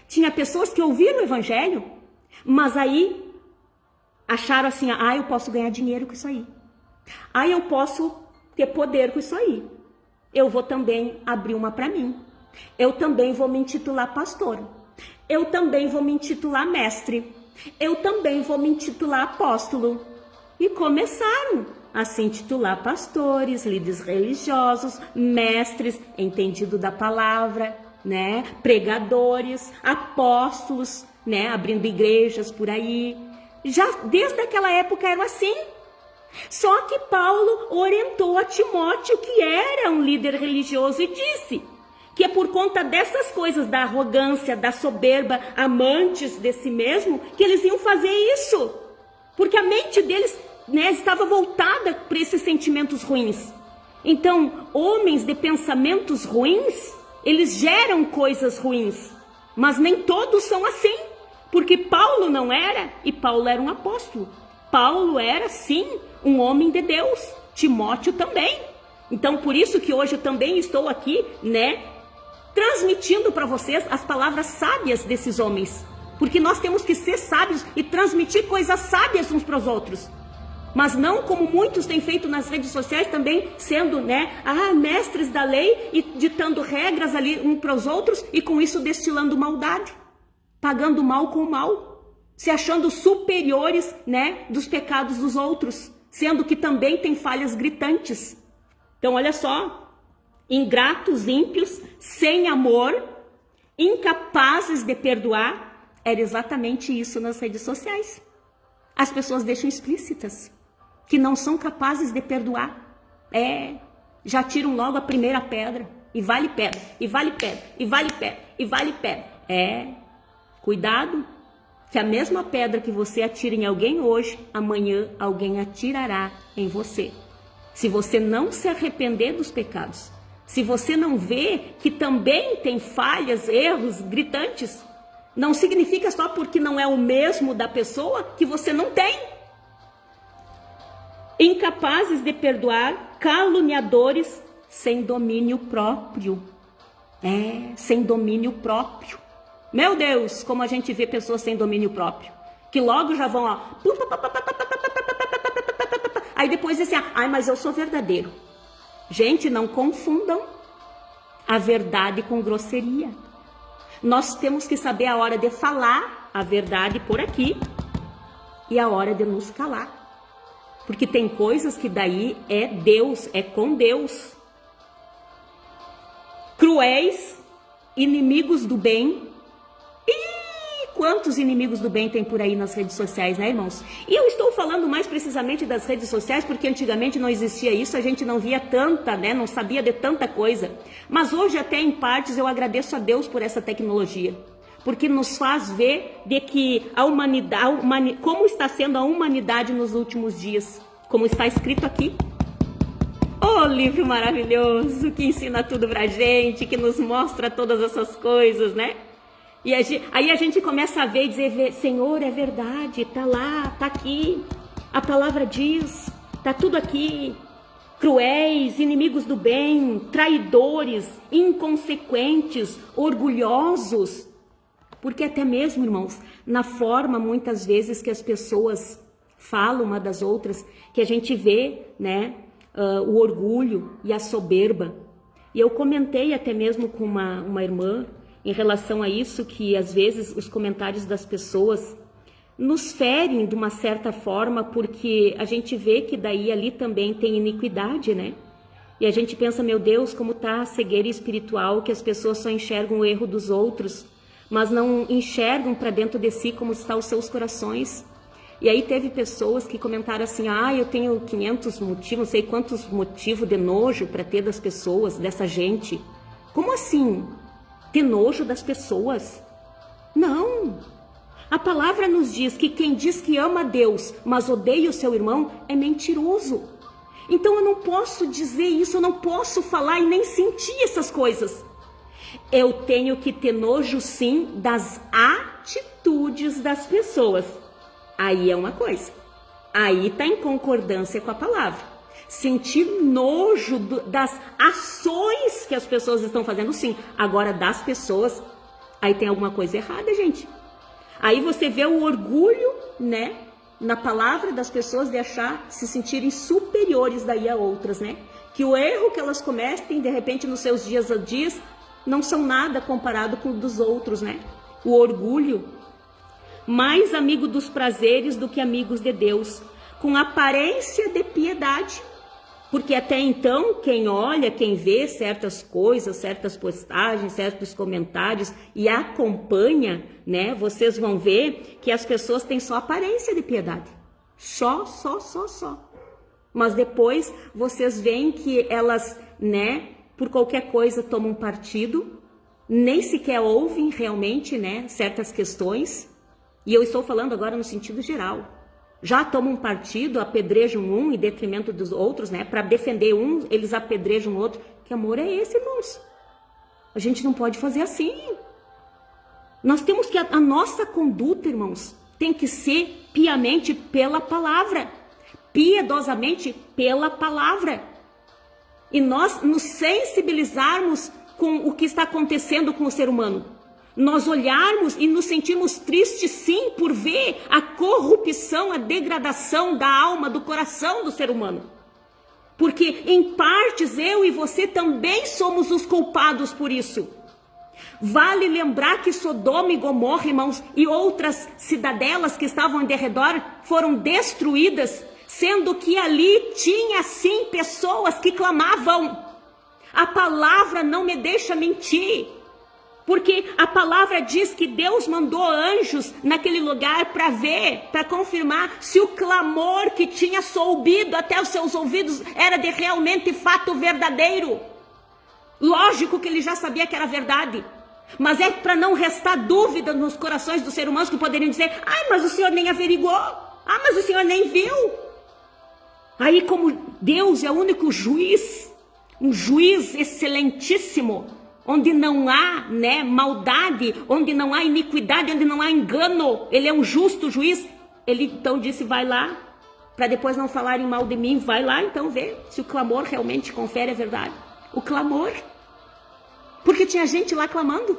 tinha pessoas que ouviram o evangelho, mas aí acharam assim, eu posso ganhar dinheiro com isso aí, eu posso ter poder com isso aí, eu vou também abrir uma para mim, eu também vou me intitular pastor, eu também vou me intitular mestre, eu também vou me intitular apóstolo. E começaram a se intitular pastores, líderes religiosos, mestres, entendido da palavra, né? Pregadores, apóstolos, né? Abrindo igrejas por aí. Já desde aquela época era assim. Só que Paulo orientou a Timóteo, que era um líder religioso, e disse que é por conta dessas coisas, da arrogância, da soberba, amantes de si mesmo, que eles iam fazer isso. Porque a mente deles, né, estava voltada para esses sentimentos ruins. Então, homens de pensamentos ruins, eles geram coisas ruins. Mas nem todos são assim. Porque Paulo não era, e Paulo era um apóstolo. Paulo era, sim, um homem de Deus. Timóteo também. Então, por isso que hoje eu também estou aqui, né, transmitindo para vocês as palavras sábias desses homens. Porque nós temos que ser sábios e transmitir coisas sábias uns para os outros. Mas não como muitos têm feito nas redes sociais também, sendo, né, mestres da lei e ditando regras ali uns para os outros e com isso destilando maldade, pagando mal com mal, se achando superiores, né, dos pecados dos outros, sendo que também tem falhas gritantes. Então, olha só. Ingratos, ímpios, sem amor, incapazes de perdoar, era exatamente isso nas redes sociais. As pessoas deixam explícitas que não são capazes de perdoar. Já tiram logo a primeira pedra, e vale pedra, e vale pedra, e vale pedra, e vale pedra. Cuidado, que a mesma pedra que você atira em alguém hoje, amanhã alguém atirará em você. Se você não se arrepender dos pecados, se você não vê que também tem falhas, erros gritantes, não significa só porque não é o mesmo da pessoa que você não tem. Incapazes de perdoar, caluniadores, sem domínio próprio. Sem domínio próprio. Meu Deus, como a gente vê pessoas sem domínio próprio, que logo já vão, aí depois dizem, mas eu sou verdadeiro. Gente, não confundam a verdade com grosseria. Nós temos que saber a hora de falar a verdade por aqui e a hora de nos calar. Porque tem coisas que daí é Deus, é com Deus. Cruéis, inimigos do bem. Quantos inimigos do bem tem por aí nas redes sociais, né, irmãos? E eu estou falando mais precisamente das redes sociais, porque antigamente não existia isso, a gente não via tanta, né, não sabia de tanta coisa. Mas hoje até em partes eu agradeço a Deus por essa tecnologia, porque nos faz ver de que a humanidade, como está sendo a humanidade nos últimos dias, como está escrito aqui. Livro maravilhoso, que ensina tudo pra gente, que nos mostra todas essas coisas, né? E aí a gente começa a ver e dizer, Senhor, é verdade, tá lá, tá aqui, a palavra diz, tá tudo aqui. Cruéis, inimigos do bem, traidores, inconsequentes, orgulhosos. Porque até mesmo, irmãos, na forma muitas vezes que as pessoas falam uma das outras, que a gente vê, né, o orgulho e a soberba. E eu comentei até mesmo com uma irmã, em relação a isso, que às vezes os comentários das pessoas nos ferem de uma certa forma, porque a gente vê que daí ali também tem iniquidade, né? E a gente pensa, meu Deus, como tá a cegueira espiritual, que as pessoas só enxergam o erro dos outros, mas não enxergam para dentro de si como estão os seus corações. E aí teve pessoas que comentaram assim, eu tenho 500 motivos, não sei quantos motivos de nojo para ter das pessoas, dessa gente. Como assim? Ter nojo das pessoas? Não. A palavra nos diz que quem diz que ama a Deus, mas odeia o seu irmão, é mentiroso. Então eu não posso dizer isso, eu não posso falar e nem sentir essas coisas. Eu tenho que ter nojo, sim, das atitudes das pessoas. Aí é uma coisa. Aí está em concordância com a palavra. Sentir nojo das ações que as pessoas estão fazendo, sim. Agora, das pessoas, aí tem alguma coisa errada, gente. Aí você vê o orgulho, né, na palavra das pessoas de achar, se sentirem superiores daí a outras, né? Que o erro que elas cometem, de repente, nos seus dias a dias, não são nada comparado com o dos outros, né? O orgulho, mais amigo dos prazeres do que amigos de Deus, com aparência de piedade. Porque até então, quem olha, quem vê certas coisas, certas postagens, certos comentários e acompanha, né? Vocês vão ver que as pessoas têm só aparência de piedade. Só. Mas depois vocês veem que elas, né? Por qualquer coisa tomam partido, nem sequer ouvem realmente, né? Certas questões. E eu estou falando agora no sentido geral. Já tomam partido, apedrejam um em detrimento dos outros, né? Para defender um, eles apedrejam o outro. Que amor é esse, irmãos? A gente não pode fazer assim. Nós temos que, a nossa conduta, irmãos, tem que ser piamente pela palavra. Piedosamente pela palavra. E nós nos sensibilizarmos com o que está acontecendo com o ser humano. Nós olharmos e nos sentirmos tristes, sim, por ver a corrupção, a degradação da alma, do coração do ser humano. Porque, em partes, eu e você também somos os culpados por isso. Vale lembrar que Sodoma e Gomorra, irmãos, e outras cidadelas que estavam ao redor foram destruídas, sendo que ali tinha, sim, pessoas que clamavam. A palavra não me deixa mentir. Porque a palavra diz que Deus mandou anjos naquele lugar para ver, para confirmar se o clamor que tinha subido até os seus ouvidos era de realmente fato verdadeiro. Lógico que ele já sabia que era verdade, mas é para não restar dúvida nos corações dos seres humanos que poderiam dizer: ai, mas o Senhor nem averiguou, mas o Senhor nem viu. Aí, como Deus é o único juiz, um juiz excelentíssimo, onde não há, né, maldade, onde não há iniquidade, onde não há engano, ele é um justo juiz. Ele então disse: vai lá, para depois não falarem mal de mim, vai lá então ver se o clamor realmente confere a verdade. O clamor, porque tinha gente lá clamando.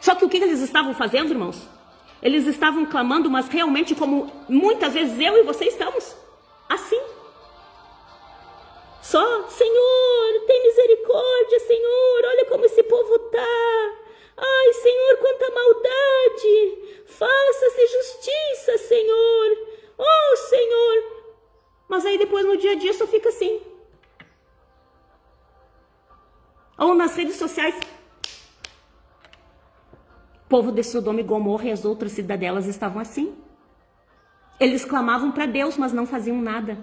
Só que o que eles estavam fazendo, irmãos? Eles estavam clamando, mas realmente como muitas vezes eu e você estamos, assim. Só: Senhor, tem misericórdia, Senhor, olha como esse povo tá. Ai, Senhor, quanta maldade. Faça-se justiça, Senhor. Oh, Senhor. Mas aí depois no dia a dia só fica assim. Ou nas redes sociais. O povo de Sodoma e Gomorra e as outras cidadelas estavam assim. Eles clamavam para Deus, mas não faziam nada.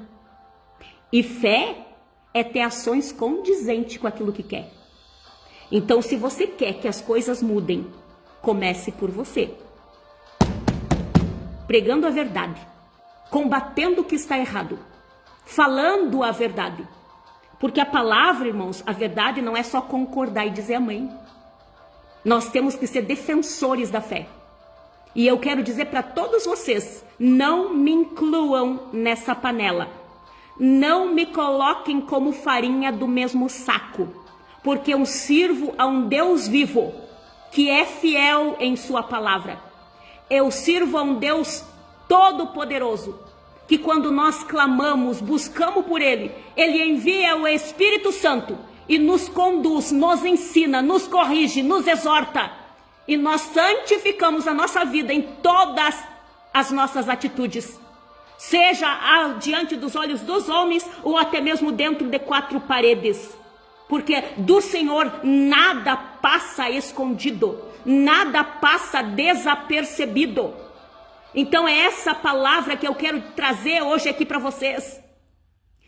E fé é ter ações condizentes com aquilo que quer. Então, se você quer que as coisas mudem, comece por você. Pregando a verdade, combatendo o que está errado, falando a verdade. Porque a palavra, irmãos, a verdade não é só concordar e dizer amém. Nós temos que ser defensores da fé. E eu quero dizer para todos vocês, não me incluam nessa panela. Não me coloquem como farinha do mesmo saco, porque eu sirvo a um Deus vivo, que é fiel em sua palavra. Eu sirvo a um Deus todo-poderoso, que quando nós clamamos, buscamos por Ele, Ele envia o Espírito Santo e nos conduz, nos ensina, nos corrige, nos exorta. E nós santificamos a nossa vida em todas as nossas atitudes. Seja diante dos olhos dos homens ou até mesmo dentro de quatro paredes. Porque do Senhor nada passa escondido, nada passa desapercebido. Então é essa palavra que eu quero trazer hoje aqui para vocês.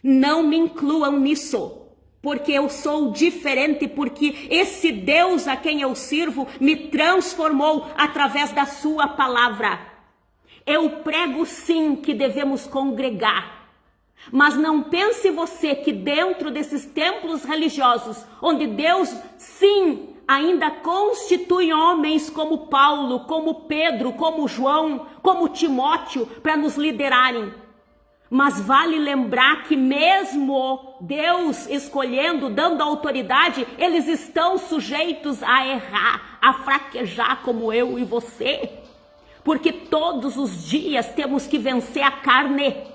Não me incluam nisso, porque eu sou diferente, porque esse Deus a quem eu sirvo me transformou através da sua palavra. Eu prego sim que devemos congregar, Mas não pense você que dentro desses templos religiosos, onde Deus, sim, ainda constitui homens como Paulo, como Pedro, como João, como Timóteo, para nos liderarem. Mas vale lembrar que mesmo Deus escolhendo, dando autoridade, eles estão sujeitos a errar, a fraquejar como eu e você. Porque todos os dias temos que vencer a carne.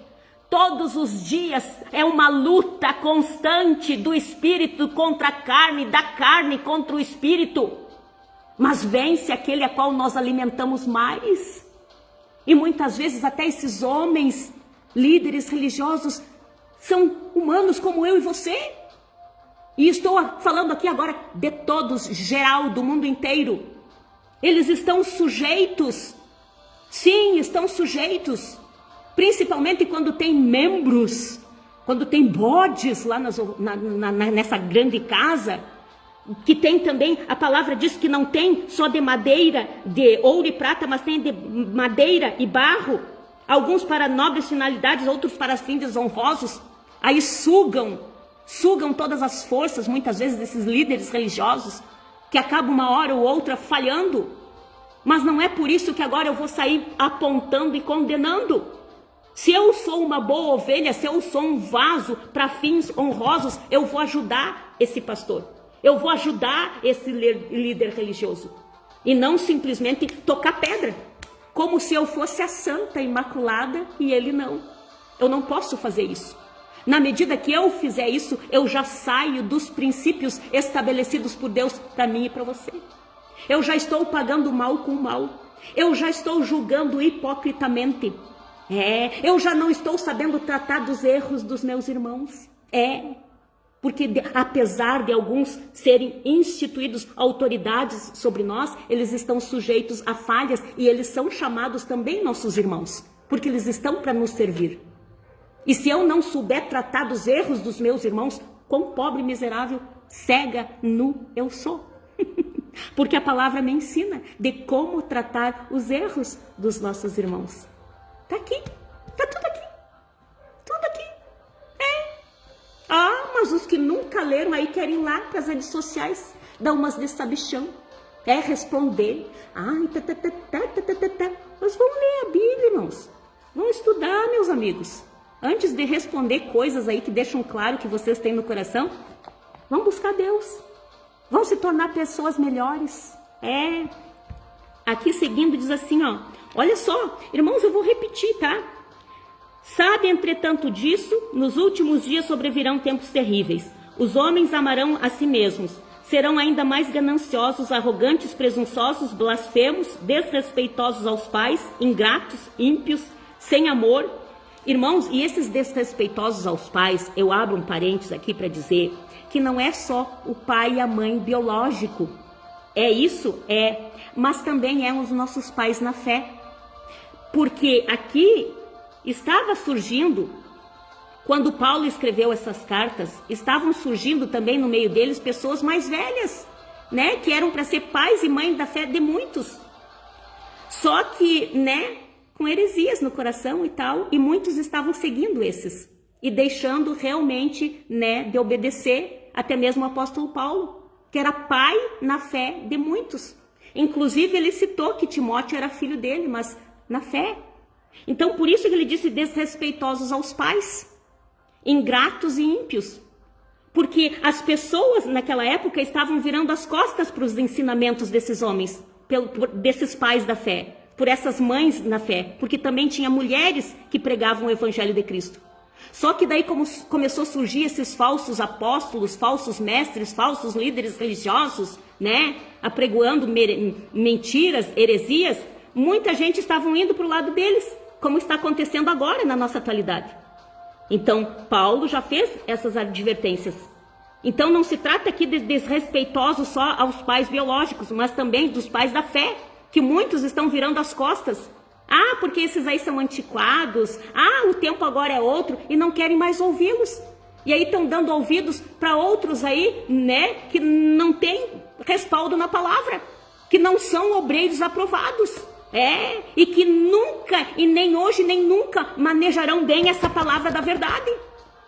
Todos os dias é uma luta constante do espírito contra a carne, da carne contra o espírito. Mas vence aquele a qual nós alimentamos mais. E muitas vezes até esses homens, líderes religiosos, são humanos como eu e você. E estou falando aqui agora de todos, geral, do mundo inteiro. Eles estão sujeitos. Sim, estão sujeitos. Principalmente quando tem membros, quando tem bodes lá nessa grande casa, que tem também, a palavra diz que não tem só de madeira, de ouro e prata, mas tem de madeira e barro, alguns para nobres finalidades, outros para fins desonrosos. Aí sugam todas as forças, muitas vezes, desses líderes religiosos, que acabam uma hora ou outra falhando. Mas não é por isso que agora eu vou sair apontando e condenando. Se eu sou uma boa ovelha, se eu sou um vaso para fins honrosos, eu vou ajudar esse pastor. Eu vou ajudar esse líder religioso. E não simplesmente tocar pedra. Como se eu fosse a santa imaculada e ele não. Eu não posso fazer isso. Na medida que eu fizer isso, eu já saio dos princípios estabelecidos por Deus para mim e para você. Eu já estou pagando mal com mal. Eu já estou julgando hipocritamente. Eu já não estou sabendo tratar dos erros dos meus irmãos. Porque apesar de alguns serem instituídos autoridades sobre nós, eles estão sujeitos a falhas e eles são chamados também nossos irmãos, porque eles estão para nos servir. E se eu não souber tratar dos erros dos meus irmãos, quão pobre, miserável, cega, nu eu sou. Porque a palavra me ensina de como tratar os erros dos nossos irmãos. Tá aqui, tá tudo aqui, tudo aqui. Mas os que nunca leram aí querem ir lá para as redes sociais, dar umas de sabichão, responder. Mas vamos ler a Bíblia, irmãos. Vamos estudar, meus amigos. Antes de responder coisas aí que deixam claro que vocês têm no coração, vão buscar Deus. Vão se tornar pessoas melhores. Aqui seguindo diz assim, olha só, irmãos, eu vou repetir, tá? Sabe, entretanto disso, nos últimos dias sobrevirão tempos terríveis. Os homens amarão a si mesmos, serão ainda mais gananciosos, arrogantes, presunçosos, blasfemos, desrespeitosos aos pais, ingratos, ímpios, sem amor. Irmãos, e esses desrespeitosos aos pais, eu abro um parênteses aqui para dizer que não é só o pai e a mãe biológico. Mas também os nossos pais na fé. Porque aqui estava surgindo, quando Paulo escreveu essas cartas, estavam surgindo também no meio deles pessoas mais velhas, né? Que eram para ser pais e mães da fé de muitos. Só que, com heresias no coração e tal, e muitos estavam seguindo esses e deixando realmente, de obedecer até mesmo o apóstolo Paulo, que era pai na fé de muitos. Inclusive ele citou que Timóteo era filho dele, mas na fé. Então por isso que ele disse desrespeitosos aos pais, ingratos e ímpios. Porque as pessoas naquela época estavam virando as costas para os ensinamentos desses homens, desses pais da fé, por essas mães na fé, porque também tinha mulheres que pregavam o evangelho de Cristo. Só que daí como começou a surgir esses falsos apóstolos, falsos mestres, falsos líderes religiosos, apregoando mentiras, heresias, muita gente estava indo para o lado deles, como está acontecendo agora na nossa atualidade. Então, Paulo já fez essas advertências. Então, não se trata aqui de desrespeitosos só aos pais biológicos, mas também dos pais da fé, que muitos estão virando as costas. Porque esses aí são antiquados. O tempo agora é outro e não querem mais ouvi-los. E aí estão dando ouvidos para outros aí, que não tem respaldo na palavra, que não são obreiros aprovados. E que nunca, e nem hoje, nem nunca manejarão bem essa palavra da verdade.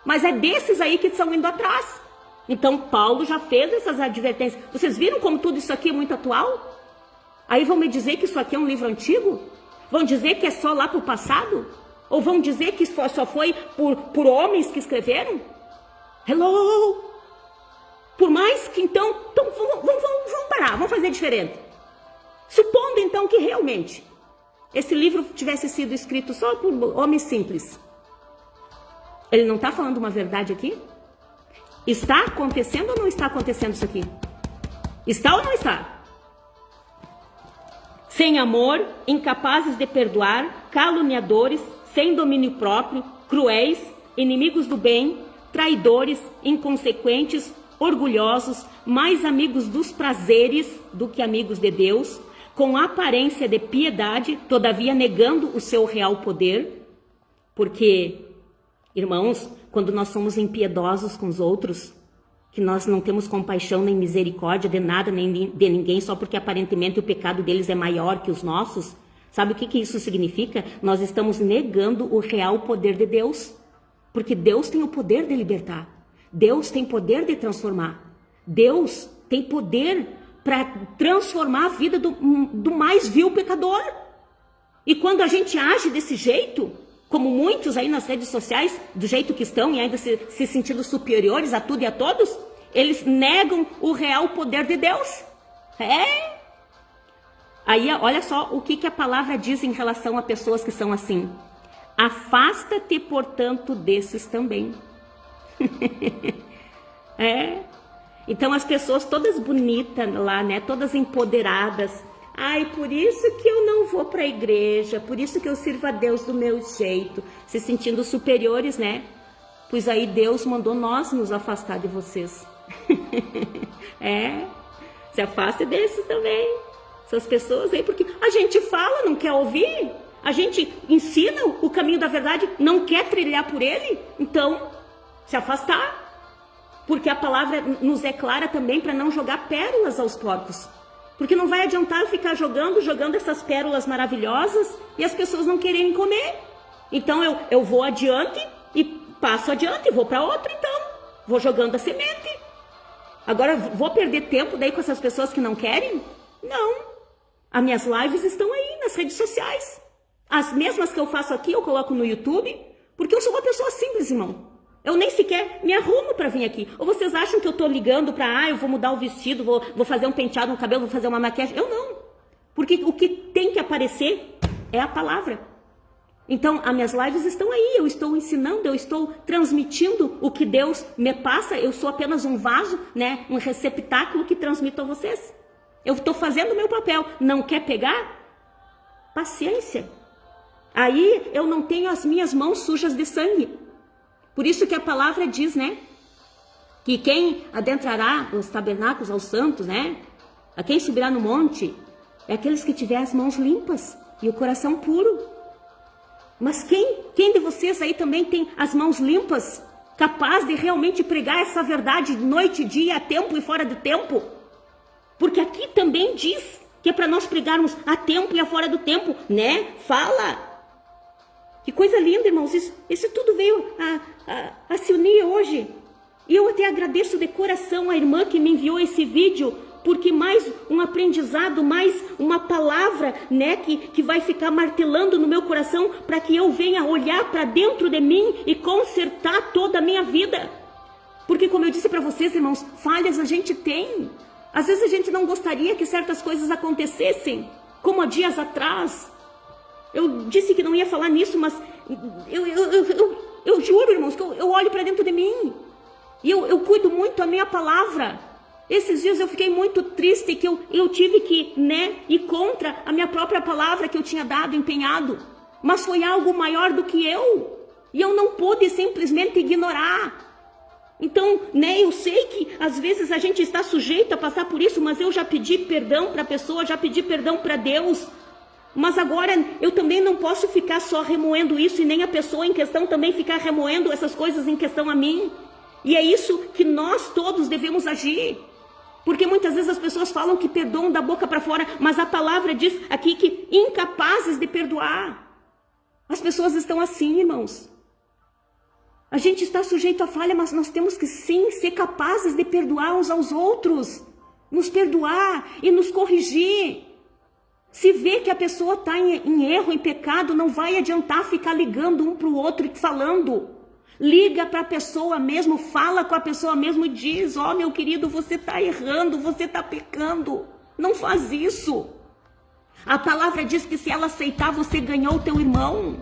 Mas é desses aí que estão indo atrás. Então Paulo já fez essas advertências. Vocês viram como tudo isso aqui é muito atual? Aí vão me dizer que isso aqui é um livro antigo? Vão dizer que é só lá para o passado? Ou vão dizer que só foi por homens que escreveram? Hello! Por mais que então vamos parar, vamos fazer diferente. Supondo então que realmente esse livro tivesse sido escrito só por homens simples. Ele não está falando uma verdade aqui? Está acontecendo ou não está acontecendo isso aqui? Está ou não está? Sem amor, incapazes de perdoar, caluniadores, sem domínio próprio, cruéis, inimigos do bem, traidores, inconsequentes, orgulhosos, mais amigos dos prazeres do que amigos de Deus, com aparência de piedade, todavia negando o seu real poder. Porque, irmãos, quando nós somos impiedosos com os outros, que nós não temos compaixão nem misericórdia de nada, nem de ninguém, só porque aparentemente o pecado deles é maior que os nossos, sabe o que isso significa? Nós estamos negando o real poder de Deus, porque Deus tem o poder de libertar, Deus tem poder de transformar, Deus tem poder para transformar a vida do mais vil pecador. E quando a gente age desse jeito, como muitos aí nas redes sociais, do jeito que estão e ainda se sentindo superiores a tudo e a todos, eles negam o real poder de Deus. Aí olha só o que a palavra diz em relação a pessoas que são assim. Afasta-te, portanto, desses também. Então as pessoas todas bonitas lá, né, todas empoderadas. Ai, por isso que eu não vou para a igreja, por isso que eu sirvo a Deus do meu jeito, se sentindo superiores, né? Pois aí Deus mandou nós nos afastar de vocês. Se afaste desses também. Essas pessoas aí, porque a gente fala, não quer ouvir, a gente ensina o caminho da verdade, não quer trilhar por ele, então se afastar. Porque a palavra nos é clara também para não jogar pérolas aos porcos. Porque não vai adiantar eu ficar jogando essas pérolas maravilhosas e as pessoas não quererem comer. Então eu vou adiante e passo adiante, vou para outro então. Vou jogando a semente. Agora vou perder tempo daí com essas pessoas que não querem? Não. As minhas lives estão aí nas redes sociais. As mesmas que eu faço aqui eu coloco no YouTube, porque eu sou uma pessoa simples, irmão. Eu nem sequer me arrumo para vir aqui. Ou vocês acham que eu tô ligando para, eu vou mudar o vestido, vou fazer um penteado no cabelo, vou fazer uma maquiagem? Eu não. Porque o que tem que aparecer é a palavra. Então, as minhas lives estão aí, eu estou ensinando, eu estou transmitindo o que Deus me passa, eu sou apenas um vaso, né, um receptáculo que transmito a vocês. Eu estou fazendo o meu papel. Não quer pegar? Paciência. Aí eu não tenho as minhas mãos sujas de sangue. Por isso que a palavra diz, né? Que quem adentrará os tabernáculos aos santos, né? A quem subirá no monte, é aqueles que tiver as mãos limpas e o coração puro. Mas quem de vocês aí também tem as mãos limpas, capaz de realmente pregar essa verdade noite e dia, a tempo e fora de tempo? Porque aqui também diz que é para nós pregarmos a tempo e a fora do tempo, né? Fala! Que coisa linda, irmãos, isso tudo veio a se unir hoje. E eu até agradeço de coração a irmã que me enviou esse vídeo, porque mais um aprendizado, mais uma palavra, né, que vai ficar martelando no meu coração para que eu venha olhar para dentro de mim e consertar toda a minha vida. Porque como eu disse para vocês, irmãos, falhas a gente tem. Às vezes a gente não gostaria que certas coisas acontecessem, como há dias atrás. Eu disse que não ia falar nisso, mas eu juro, irmãos, que eu olho para dentro de mim. E eu cuido muito a minha palavra. Esses dias eu fiquei muito triste que eu tive que, né, ir contra a minha própria palavra que eu tinha dado, empenhado. Mas foi algo maior do que eu. E eu não pude simplesmente ignorar. Então, né, eu sei que às vezes a gente está sujeito a passar por isso, mas eu já pedi perdão para a pessoa, já pedi perdão para Deus. Mas agora eu também não posso ficar só remoendo isso e nem a pessoa em questão também ficar remoendo essas coisas em questão a mim. E é isso que nós todos devemos agir. Porque muitas vezes as pessoas falam que perdoam da boca para fora, mas a palavra diz aqui que incapazes de perdoar. As pessoas estão assim, irmãos. A gente está sujeito à falha, mas nós temos que sim ser capazes de perdoar uns aos outros. Nos perdoar e nos corrigir. Se vê que a pessoa está em erro, em pecado, não vai adiantar ficar ligando um para o outro e falando. Liga para a pessoa mesmo, fala com a pessoa mesmo e diz: ó, meu querido, você está errando, você está pecando. Não faz isso. A palavra diz que se ela aceitar, você ganhou o teu irmão.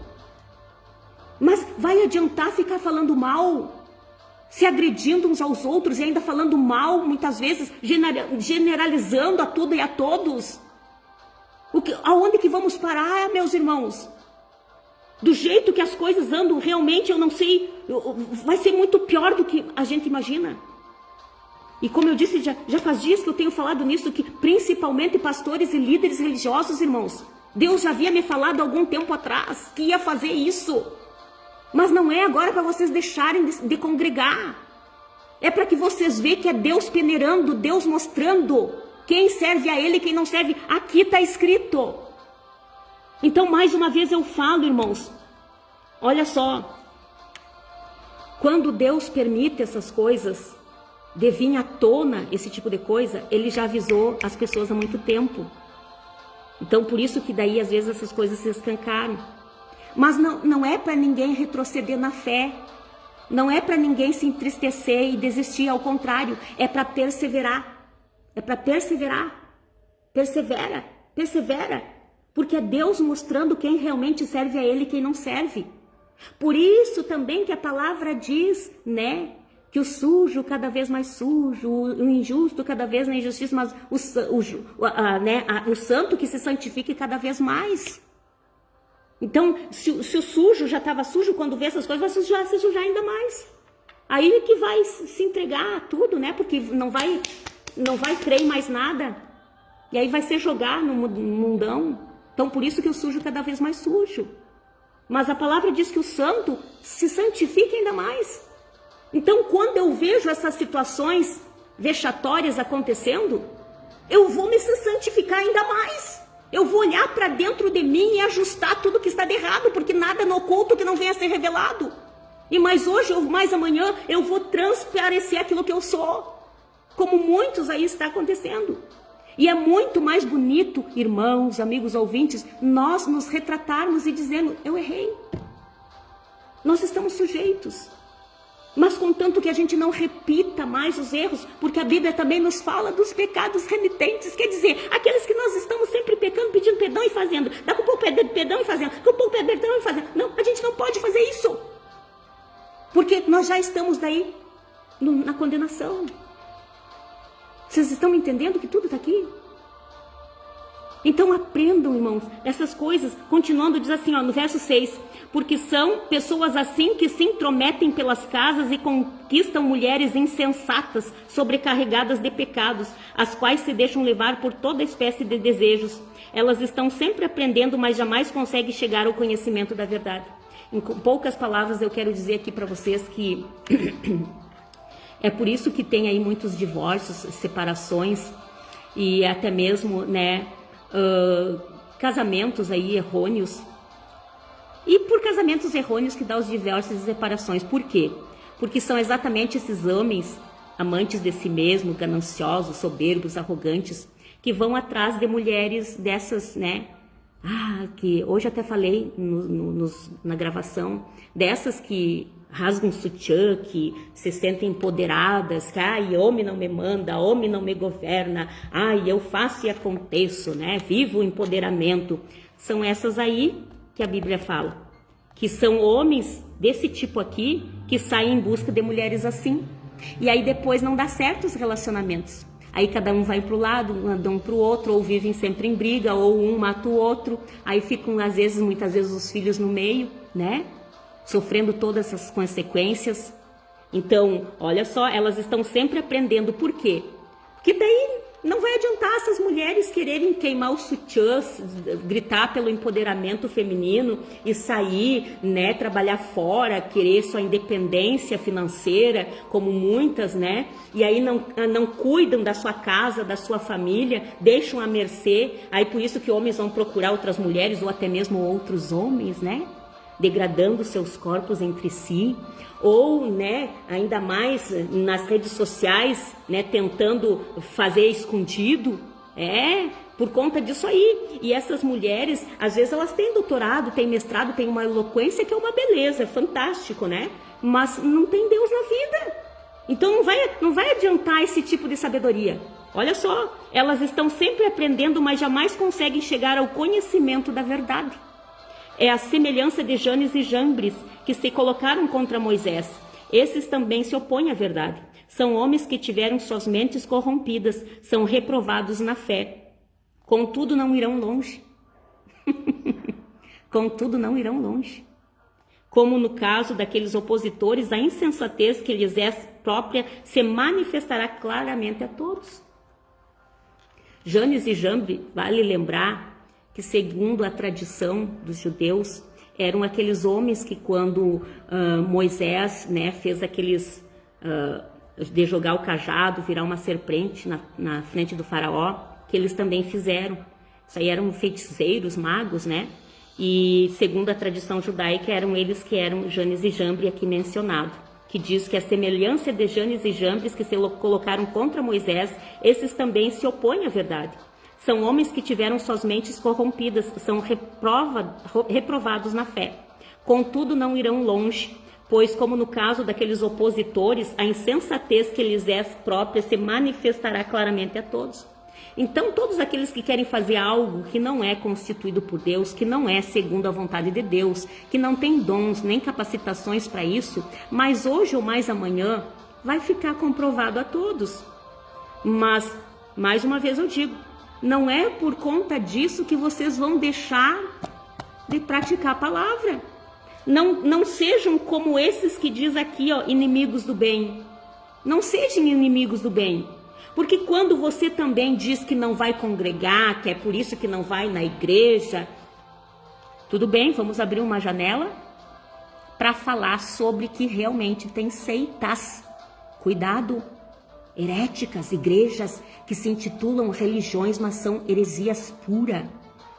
Mas vai adiantar ficar falando mal, se agredindo uns aos outros e ainda falando mal, muitas vezes, generalizando a tudo e a todos. Aonde que vamos parar, meus irmãos? Do jeito que as coisas andam, realmente, eu não sei, vai ser muito pior do que a gente imagina. E como eu disse, já faz dias que eu tenho falado nisso, que principalmente pastores e líderes religiosos, irmãos, Deus já havia me falado há algum tempo atrás que ia fazer isso. Mas não é agora para vocês deixarem de congregar. É para que vocês vejam que é Deus peneirando, Deus mostrando quem serve a Ele e quem não serve. Aqui está escrito. Então, mais uma vez eu falo, irmãos, olha só, quando Deus permite essas coisas, de vir à tona esse tipo de coisa, Ele já avisou as pessoas há muito tempo. Então, por isso que daí, às vezes, essas coisas se escancaram. Mas não é para ninguém retroceder na fé, não é para ninguém se entristecer e desistir, ao contrário, é para perseverar, persevera. Porque é Deus mostrando quem realmente serve a Ele e quem não serve. Por isso também que a palavra diz, né? Que o sujo cada vez mais sujo, o injusto cada vez na injustiça, mas o santo que se santifique cada vez mais. Então, se o sujo já estava sujo, quando vê essas coisas, vai se sujar ainda mais. Aí que vai se entregar a tudo, né? Porque não vai crer em mais nada. E aí vai se jogar no mundão. Então, por isso que o sujo cada vez mais sujo. Mas a palavra diz que o santo se santifica ainda mais. Então, quando eu vejo essas situações vexatórias acontecendo, eu vou me santificar ainda mais. Eu vou olhar para dentro de mim e ajustar tudo que está de errado, porque nada no oculto que não venha a ser revelado. E mais hoje ou mais amanhã eu vou transparecer aquilo que eu sou, como muitos aí está acontecendo. E é muito mais bonito, irmãos, amigos ouvintes, nós nos retratarmos e dizendo: eu errei. Nós estamos sujeitos. Mas contanto que a gente não repita mais os erros, porque a Bíblia também nos fala dos pecados remitentes, quer dizer, aqueles que nós estamos sempre pecando, pedindo perdão e fazendo. Dá com um pouco de perdão e fazendo, com um pouco de perdão e fazendo. Não, a gente não pode fazer isso. Porque nós já estamos daí na condenação. Vocês estão entendendo que tudo está aqui? Então aprendam, irmãos, essas coisas. Continuando, diz assim, ó, no verso 6. Porque são pessoas assim que se intrometem pelas casas e conquistam mulheres insensatas, sobrecarregadas de pecados, as quais se deixam levar por toda espécie de desejos. Elas estão sempre aprendendo, mas jamais conseguem chegar ao conhecimento da verdade. Em poucas palavras, eu quero dizer aqui para vocês que é por isso que tem aí muitos divórcios, separações e até mesmo, né, casamentos aí errôneos. E por casamentos errôneos que dá os divórcios e separações. Por quê? Porque são exatamente esses homens, amantes de si mesmo, gananciosos, soberbos, arrogantes, que vão atrás de mulheres dessas, né? Que hoje até falei na gravação, dessas que rasgam sutiã, que se sentem empoderadas, que homem não me manda, homem não me governa, eu faço e aconteço, né? Vivo o empoderamento. São essas aí que a Bíblia fala, que são homens desse tipo aqui, que saem em busca de mulheres assim. E aí depois não dá certo os relacionamentos. Aí cada um vai para o lado, um para o outro, ou vivem sempre em briga, ou um mata o outro. Aí ficam, às vezes, muitas vezes, os filhos no meio, né? Sofrendo todas essas consequências. Então, olha só, elas estão sempre aprendendo. Por quê? Porque daí Não vai adiantar essas mulheres quererem queimar os sutiãs, gritar pelo empoderamento feminino e sair, né, trabalhar fora, querer sua independência financeira, como muitas, né? E aí não cuidam da sua casa, da sua família, deixam à mercê. Aí por isso que homens vão procurar outras mulheres ou até mesmo outros homens, né? Degradando seus corpos entre si, ou, né, ainda mais nas redes sociais, né, tentando fazer escondido, por conta disso aí. E essas mulheres, às vezes elas têm doutorado, têm mestrado, têm uma eloquência que é uma beleza, é fantástico, né? Mas não tem Deus na vida. Então não vai adiantar esse tipo de sabedoria. Olha só, elas estão sempre aprendendo, mas jamais conseguem chegar ao conhecimento da verdade. É a semelhança de Janes e Jambres, que se colocaram contra Moisés. Esses também se opõem à verdade. São homens que tiveram suas mentes corrompidas, são reprovados na fé. Contudo, não irão longe. Contudo, não irão longe. Como no caso daqueles opositores, a insensatez que lhes é própria se manifestará claramente a todos. Janes e Jambres, vale lembrar que, segundo a tradição dos judeus, eram aqueles homens que quando Moisés, né, fez aqueles de jogar o cajado, virar uma serpente na frente do faraó, que eles também fizeram. Isso aí eram feiticeiros, magos, né? E segundo a tradição judaica, eram eles que eram Janes e Jambres aqui mencionado, que diz que a semelhança de Janes e Jambres que se colocaram contra Moisés, esses também se opõem à verdade. São homens que tiveram suas mentes corrompidas, são reprovados na fé. Contudo, não irão longe, pois, como no caso daqueles opositores, a insensatez que lhes é própria se manifestará claramente a todos. Então, todos aqueles que querem fazer algo que não é constituído por Deus, que não é segundo a vontade de Deus, que não tem dons nem capacitações para isso, mas hoje ou mais amanhã vai ficar comprovado a todos. Mas, mais uma vez eu digo, não é por conta disso que vocês vão deixar de praticar a palavra. Não sejam como esses que diz aqui, ó, inimigos do bem. Não sejam inimigos do bem. Porque quando você também diz que não vai congregar, que é por isso que não vai na igreja, tudo bem, vamos abrir uma janela para falar sobre que realmente tem seitas. Cuidado. Heréticas, igrejas que se intitulam religiões, mas são heresias puras,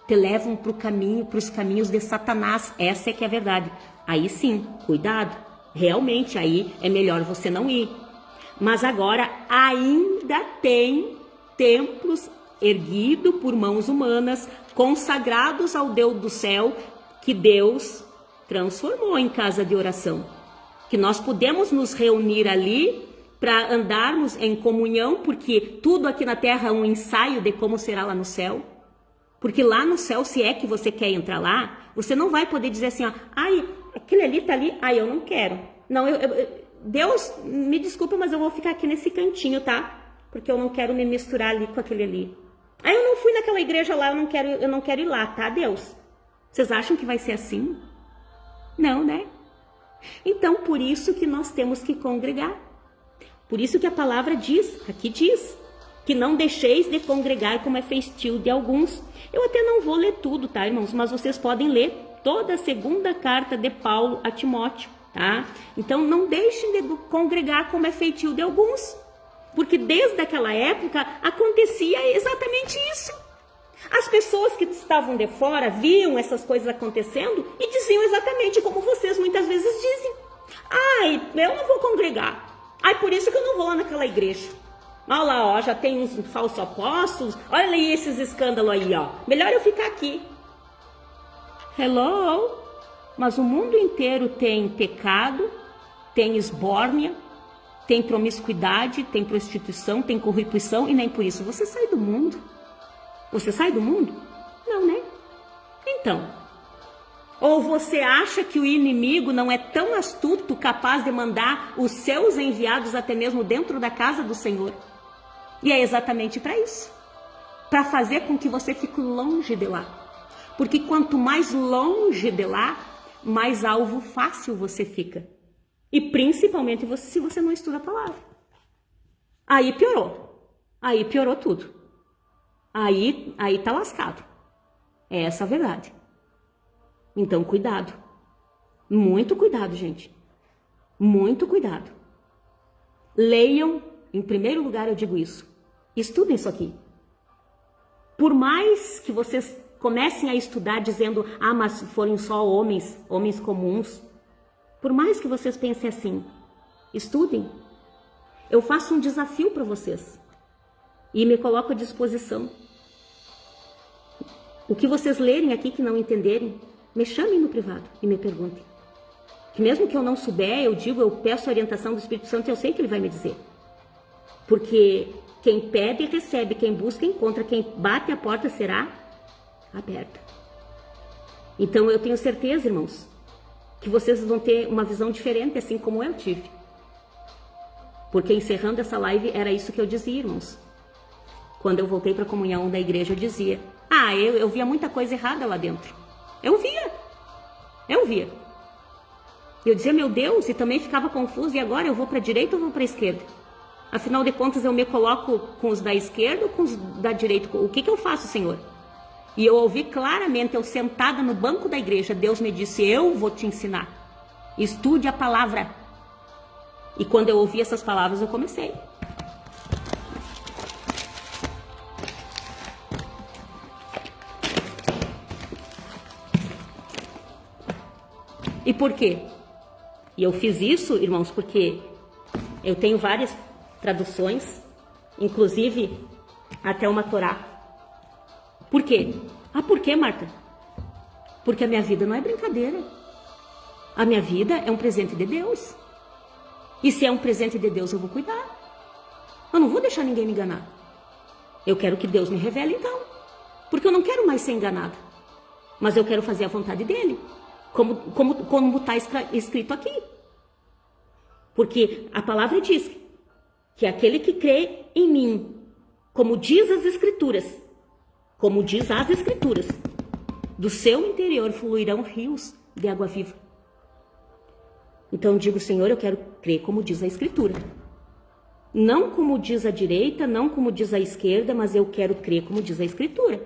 te levam para os caminhos de Satanás. Essa é que é a verdade. Aí sim, cuidado. Realmente, aí é melhor você não ir. Mas agora ainda tem templos erguidos por mãos humanas, consagrados ao Deus do céu, que Deus transformou em casa de oração. Que nós podemos nos reunir ali para andarmos em comunhão, porque tudo aqui na terra é um ensaio de como será lá no céu. Porque lá no céu, se é que você quer entrar lá, você não vai poder dizer assim, ó, ai, aquele ali tá ali, ai, eu não quero. Não, Deus, me desculpa, mas eu vou ficar aqui nesse cantinho, tá? Porque eu não quero me misturar ali com aquele ali. Aí eu não fui naquela igreja lá, eu não quero ir lá, tá, Deus? Vocês acham que vai ser assim? Não, né? Então, por isso que nós temos que congregar. Por isso que a palavra diz, aqui diz, que não deixeis de congregar como é feitio de alguns. Eu até não vou ler tudo, tá, irmãos? Mas vocês podem ler toda a segunda carta de Paulo a Timóteo, tá? Então, não deixem de congregar como é feitio de alguns. Porque desde aquela época acontecia exatamente isso. As pessoas que estavam de fora viam essas coisas acontecendo e diziam exatamente como vocês muitas vezes dizem. Ai, eu não vou congregar. Ai, por isso que eu não vou lá naquela igreja. Olha lá, ó, já tem uns falsos apóstolos. Olha aí esses escândalos aí, ó. Melhor eu ficar aqui. Hello? Mas o mundo inteiro tem pecado, tem esbórnia, tem promiscuidade, tem prostituição, tem corrupção e nem por isso você sai do mundo. Você sai do mundo? Não, né? Então, ou você acha que o inimigo não é tão astuto, capaz de mandar os seus enviados até mesmo dentro da casa do Senhor? E é exatamente para isso. Para fazer com que você fique longe de lá. Porque quanto mais longe de lá, mais alvo fácil você fica. E principalmente se você não estuda a palavra. Aí piorou. aí piorou tudo. Aí tá lascado. É essa a verdade. Então, cuidado. Muito cuidado, gente. Muito cuidado. Leiam, em primeiro lugar eu digo isso. Estudem isso aqui. Por mais que vocês comecem a estudar dizendo, mas forem só homens comuns. Por mais que vocês pensem assim, estudem. Eu faço um desafio para vocês. E me coloco à disposição. O que vocês lerem aqui que não entenderem, me chamem no privado e me perguntem. Que mesmo que eu não souber, eu peço a orientação do Espírito Santo e eu sei que ele vai me dizer. Porque quem pede, recebe. Quem busca, encontra. Quem bate, a porta será aberta. Então eu tenho certeza, irmãos, que vocês vão ter uma visão diferente, assim como eu tive. Porque encerrando essa live, era isso que eu dizia, irmãos. Quando eu voltei para a comunhão da igreja, eu dizia, eu via muita coisa errada lá dentro. Eu via. Eu dizia, meu Deus, e também ficava confuso, e agora eu vou para a direita ou vou para a esquerda? Afinal de contas, eu me coloco com os da esquerda ou com os da direita? O que eu faço, Senhor? E eu ouvi claramente, eu sentada no banco da igreja, Deus me disse, eu vou te ensinar. Estude a palavra. E quando eu ouvi essas palavras, eu comecei. E por quê? E eu fiz isso, irmãos, porque eu tenho várias traduções, inclusive até uma Torá. Por quê? Por quê, Marta? Porque a minha vida não é brincadeira. A minha vida é um presente de Deus. E se é um presente de Deus, eu vou cuidar. Eu não vou deixar ninguém me enganar. Eu quero que Deus me revele então. Porque eu não quero mais ser enganada. Mas eu quero fazer a vontade dele. Como está escrito aqui. Porque a palavra diz que aquele que crê em mim, como diz as Escrituras, do seu interior fluirão rios de água viva. Então eu digo, Senhor, eu quero crer como diz a Escritura. Não como diz a direita, não como diz a esquerda, mas eu quero crer como diz a Escritura.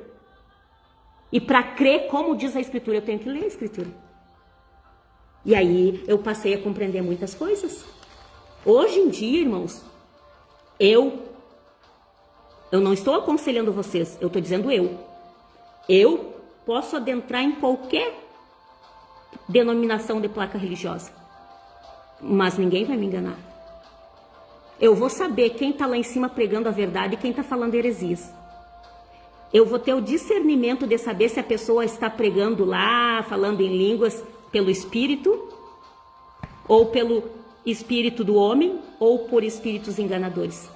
E para crer como diz a Escritura, eu tenho que ler a Escritura. E aí eu passei a compreender muitas coisas. Hoje em dia, irmãos, eu não estou aconselhando vocês, eu estou dizendo eu posso adentrar em qualquer denominação de placa religiosa, mas ninguém vai me enganar. Eu vou saber quem está lá em cima pregando a verdade e quem está falando heresias. Eu vou ter o discernimento de saber se a pessoa está pregando lá, falando em línguas pelo Espírito, ou pelo Espírito do homem, ou por espíritos enganadores.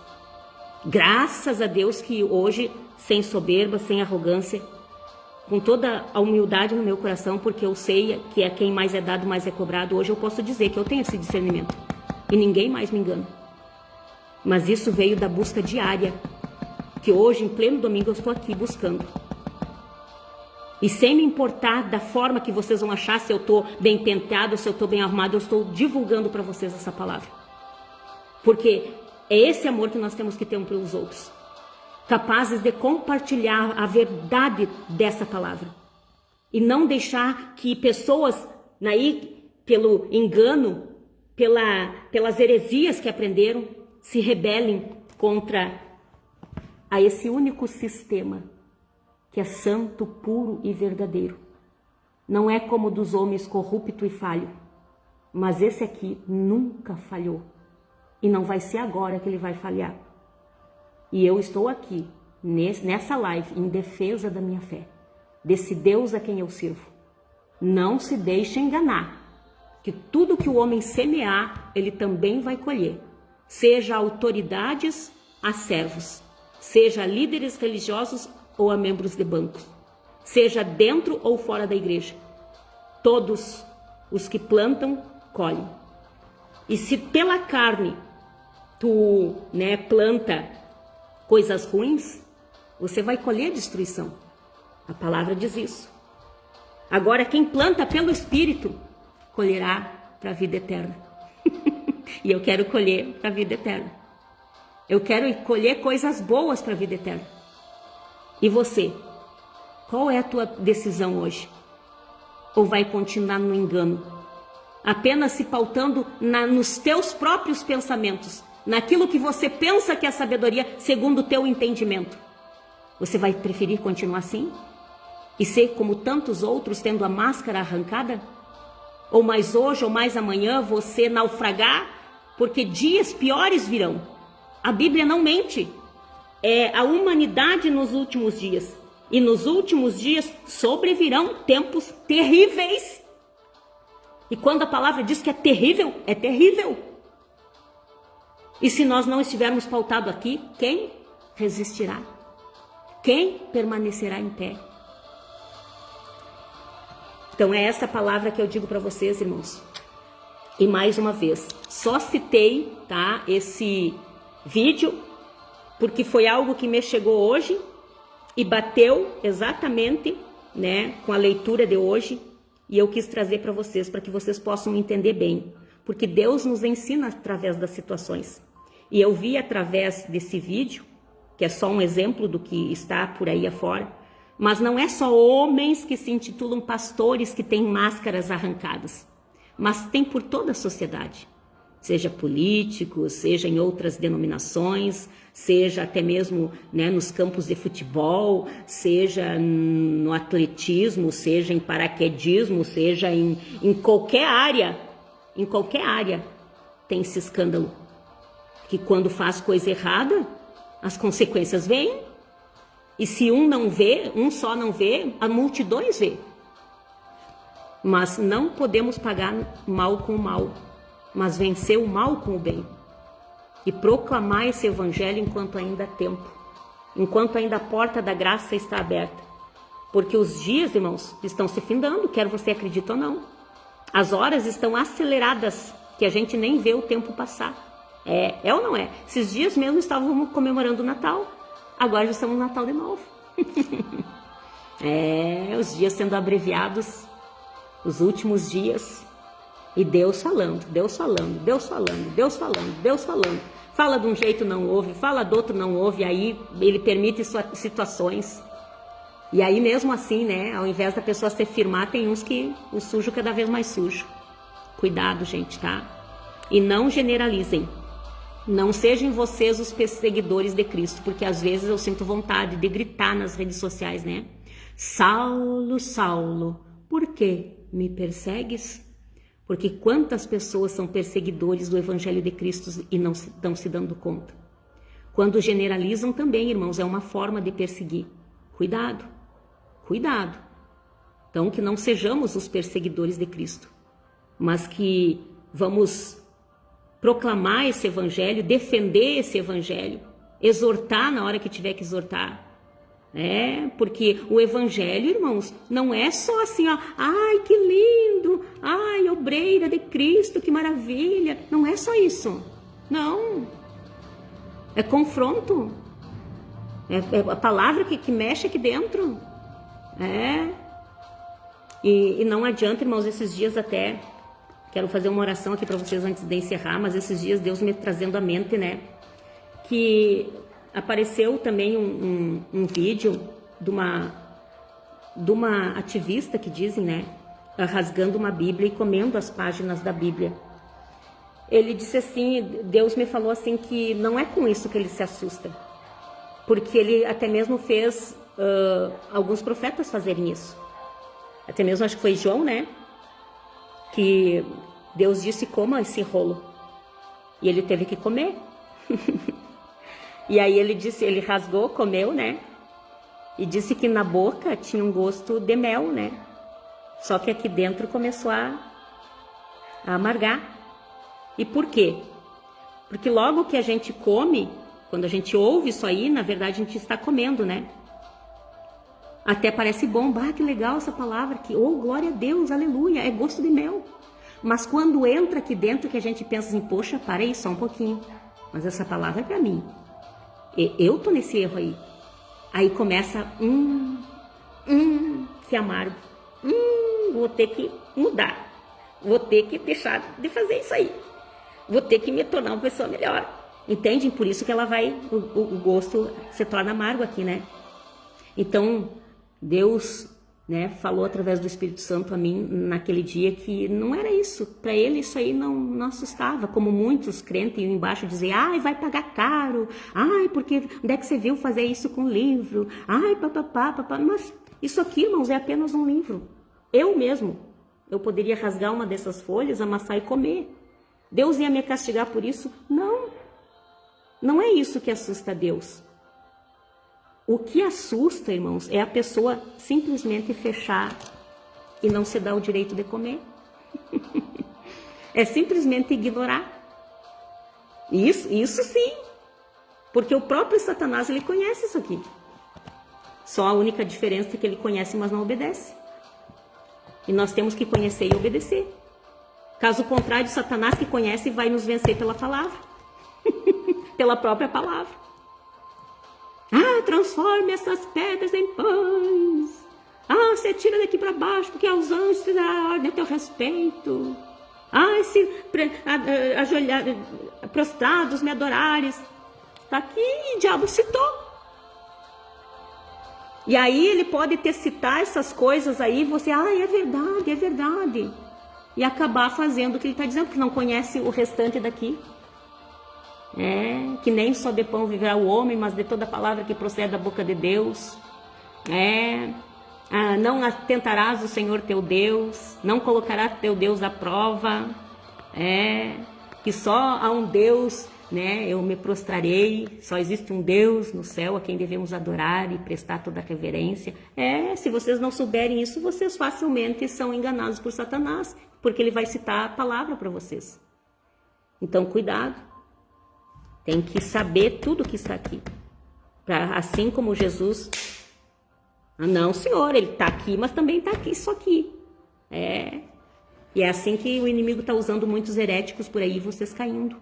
Graças a Deus que hoje, sem soberba, sem arrogância, com toda a humildade no meu coração, porque eu sei que a quem mais é dado, mais é cobrado, hoje eu posso dizer que eu tenho esse discernimento. E ninguém mais me engana. Mas isso veio da busca diária, que hoje, em pleno domingo, eu estou aqui buscando. E sem me importar da forma que vocês vão achar, se eu estou bem penteado, se eu estou bem arrumado, eu estou divulgando para vocês essa palavra. Porque é esse amor que nós temos que ter um pelos outros. Capazes de compartilhar a verdade dessa palavra. E não deixar que pessoas, pelo engano, pelas heresias que aprenderam, se rebelem contra a esse único sistema que é santo, puro e verdadeiro. Não é como o dos homens corrupto e falho, mas esse aqui nunca falhou. E não vai ser agora que ele vai falhar. E eu estou aqui, nessa live, em defesa da minha fé, desse Deus a quem eu sirvo. Não se deixe enganar, que tudo que o homem semear, ele também vai colher. Seja autoridades a servos, seja líderes religiosos ou a membros de bancos, seja dentro ou fora da igreja. Todos os que plantam, colhem. E se pela carne tu planta coisas ruins, você vai colher destruição. A palavra diz isso. Agora, quem planta pelo Espírito, colherá para a vida eterna. E eu quero colher para a vida eterna. Eu quero colher coisas boas para a vida eterna. E você? Qual é a tua decisão hoje? Ou vai continuar no engano? Apenas se pautando nos teus próprios pensamentos, naquilo que você pensa que é sabedoria, segundo o teu entendimento. Você vai preferir continuar assim? E ser como tantos outros, tendo a máscara arrancada? Ou mais hoje, ou mais amanhã, você naufragar? Porque dias piores virão. A Bíblia não mente. É a humanidade nos últimos dias. E nos últimos dias sobrevirão tempos terríveis. E quando a palavra diz que é terrível, é terrível. E se nós não estivermos pautados aqui, quem resistirá? Quem permanecerá em pé? Então é essa palavra que eu digo para vocês, irmãos. E mais uma vez, só citei, tá, esse vídeo, porque foi algo que me chegou hoje e bateu exatamente, né, com a leitura de hoje, e eu quis trazer para vocês, para que vocês possam entender bem, porque Deus nos ensina através das situações. E eu vi através desse vídeo, que é só um exemplo do que está por aí afora, mas não é só homens que se intitulam pastores que têm máscaras arrancadas, mas tem por toda a sociedade, seja políticos, seja em outras denominações, seja até mesmo, né, nos campos de futebol, seja no atletismo, seja em paraquedismo, seja em qualquer área tem esse escândalo, que quando faz coisa errada, as consequências vêm. E se um só não vê, a multidões vê. Mas não podemos pagar mal com o mal, mas vencer o mal com o bem. E proclamar esse evangelho enquanto ainda há tempo, enquanto ainda a porta da graça está aberta. Porque os dias, irmãos, estão se findando, quer você acredite ou não. As horas estão aceleradas, que a gente nem vê o tempo passar. É ou não é? Esses dias mesmo estávamos comemorando o Natal. Agora já estamos no Natal de novo. Os dias sendo abreviados, os últimos dias. E Deus falando, Deus falando, Deus falando, Deus falando, Deus falando. Fala de um jeito, não ouve, fala do outro, não ouve. Aí ele permite situações. E aí mesmo assim, né, ao invés da pessoa se firmar, tem uns que o sujo cada vez mais sujo. Cuidado, gente, tá? E não generalizem. Não sejam vocês os perseguidores de Cristo, porque às vezes eu sinto vontade de gritar nas redes sociais, né? Saulo, Saulo, por que me persegues? Porque quantas pessoas são perseguidores do Evangelho de Cristo e não estão se dando conta? Quando generalizam também, irmãos, é uma forma de perseguir. Cuidado, cuidado. Então, que não sejamos os perseguidores de Cristo, mas que vamos proclamar esse evangelho, defender esse evangelho, exortar na hora que tiver que exortar. Porque o evangelho, irmãos, não é só assim, ó, ai, que lindo, ai, obreira de Cristo, que maravilha. Não é só isso. Não. É confronto. É a palavra que mexe aqui dentro. E não adianta, irmãos, esses dias até... Quero fazer uma oração aqui para vocês antes de encerrar, mas esses dias Deus me trazendo à mente, né? Que apareceu também um vídeo de uma ativista que dizem, né? Rasgando uma Bíblia e comendo as páginas da Bíblia. Ele disse assim, Deus me falou assim que não é com isso que ele se assusta. Porque ele até mesmo fez alguns profetas fazerem isso. Até mesmo acho que foi João, né? Que Deus disse, coma esse rolo. E ele teve que comer. E aí ele rasgou, comeu, né? E disse que na boca tinha um gosto de mel, né? Só que aqui dentro começou a amargar. E por quê? Porque logo que a gente come, quando a gente ouve isso aí, na verdade a gente está comendo, né? Até parece bom, que legal essa palavra aqui. Oh, glória a Deus, aleluia, é gosto de mel. Mas quando entra aqui dentro que a gente pensa assim, poxa, para aí só um pouquinho. Mas essa palavra é para mim. Eu tô nesse erro aí. Aí começa, que amargo. Vou ter que mudar. Vou ter que deixar de fazer isso aí. Vou ter que me tornar uma pessoa melhor. Entendem? Por isso que ela vai, o gosto se torna amargo aqui, né? Então, Deus, né, falou através do Espírito Santo a mim naquele dia que não era isso. Para ele isso aí não assustava, como muitos crentes iam embaixo dizer, ai, vai pagar caro, ai, porque onde é que você viu fazer isso com livro? Ai, papapá, papá. Mas isso aqui, irmãos, é apenas um livro. Eu poderia rasgar uma dessas folhas, amassar e comer. Deus ia me castigar por isso? Não é isso que assusta Deus. O que assusta, irmãos, é a pessoa simplesmente fechar e não se dar o direito de comer. É simplesmente ignorar. Isso sim. Porque o próprio Satanás, ele conhece isso aqui. Só a única diferença é que ele conhece, mas não obedece. E nós temos que conhecer e obedecer. Caso contrário, Satanás que conhece vai nos vencer pela palavra. Pela própria palavra. Ah, transforme essas pedras em pães. Ah, você tira daqui para baixo, porque aos anjos te dará ordem a teu respeito. Ah, se prostrados me adorares. Está aqui e o diabo citou. E aí ele pode ter citar essas coisas aí, você, é verdade, é verdade. E acabar fazendo o que ele está dizendo, porque não conhece o restante daqui. Que nem só de pão viverá o homem, mas de toda palavra que procede da boca de Deus. Não atentarás o Senhor teu Deus, não colocarás teu Deus à prova. Que só há um Deus, né? Eu me prostrarei, só existe um Deus no céu a quem devemos adorar e prestar toda a reverência. Se vocês não souberem isso, vocês facilmente são enganados por Satanás, porque ele vai citar a palavra para vocês. Então, cuidado. Tem que saber tudo que está aqui. Assim como Jesus... não, Senhor, ele está aqui, mas também está aqui, isso aqui. E é assim que o inimigo está usando muitos heréticos por aí, vocês caindo.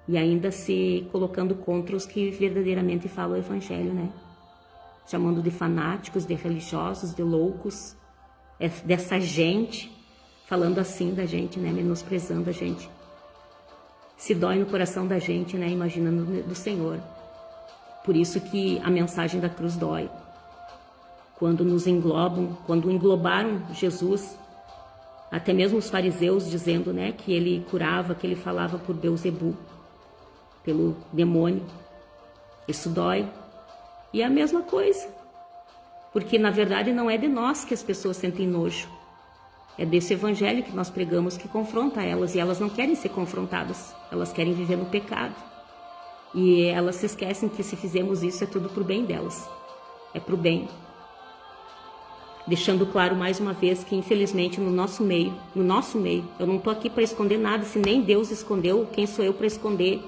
E ainda se colocando contra os que verdadeiramente falam o evangelho, né? Chamando de fanáticos, de religiosos, de loucos. Dessa gente, falando assim da gente, né? Menosprezando a gente. Se dói no coração da gente, né? Imaginando do Senhor. Por isso que a mensagem da cruz dói. Quando nos englobam, quando englobaram Jesus, até mesmo os fariseus dizendo, né, que ele curava, que ele falava por Beelzebu, pelo demônio. Isso dói. E é a mesma coisa. Porque na verdade não é de nós que as pessoas sentem nojo. É desse evangelho que nós pregamos que confronta elas. E elas não querem ser confrontadas. Elas querem viver no pecado. E elas se esquecem que se fizermos isso é tudo pro bem delas. É pro bem. Deixando claro mais uma vez que infelizmente no nosso meio, eu não estou aqui para esconder nada, se nem Deus escondeu, quem sou eu para esconder?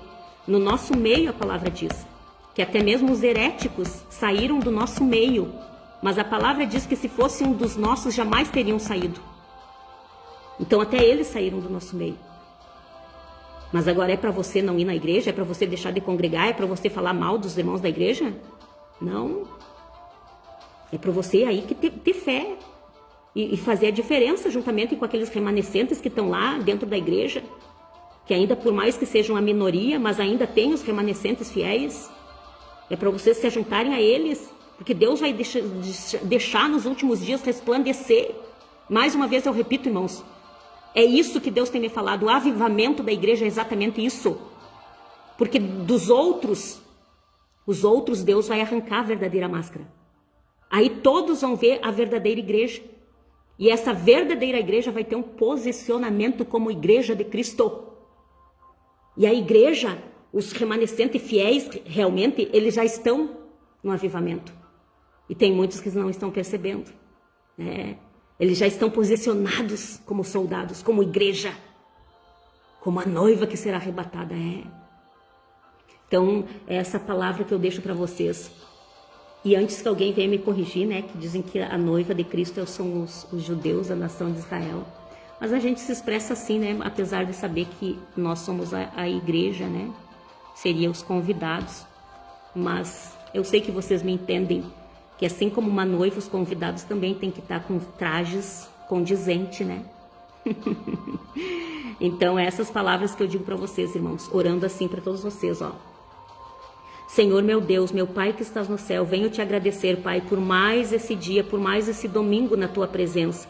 No nosso meio a palavra diz, que até mesmo os heréticos saíram do nosso meio, mas a palavra diz que se fosse um dos nossos jamais teriam saído. Então até eles saíram do nosso meio. Mas agora é para você não ir na igreja? É para você deixar de congregar? É para você falar mal dos irmãos da igreja? Não. É para você aí que ter fé e fazer a diferença juntamente com aqueles remanescentes que estão lá dentro da igreja, que ainda por mais que sejam a minoria, mas ainda tem os remanescentes fiéis. É para vocês se juntarem a eles, porque Deus vai deixar nos últimos dias resplandecer. Mais uma vez eu repito, irmãos, é isso que Deus tem me falado, o avivamento da igreja é exatamente isso. Porque dos outros, os outros Deus vai arrancar a verdadeira máscara. Aí todos vão ver a verdadeira igreja. E essa verdadeira igreja vai ter um posicionamento como igreja de Cristo. E a igreja, os remanescentes fiéis, realmente, eles já estão no avivamento. E tem muitos que não estão percebendo, né? Eles já estão posicionados como soldados, como igreja, como a noiva que será arrebatada. Então, é essa palavra que eu deixo para vocês. E antes que alguém venha me corrigir, né, que dizem que a noiva de Cristo são os judeus, a nação de Israel. Mas a gente se expressa assim, né, apesar de saber que nós somos a igreja, né, seriam os convidados. Mas eu sei que vocês me entendem, que assim como uma noiva, os convidados também têm que estar com trajes condizentes, né? Então, essas palavras que eu digo para vocês, irmãos, orando assim para todos vocês, ó. Senhor, meu Deus, meu Pai que estás no céu, venho te agradecer, Pai, por mais esse dia, por mais esse domingo na tua presença.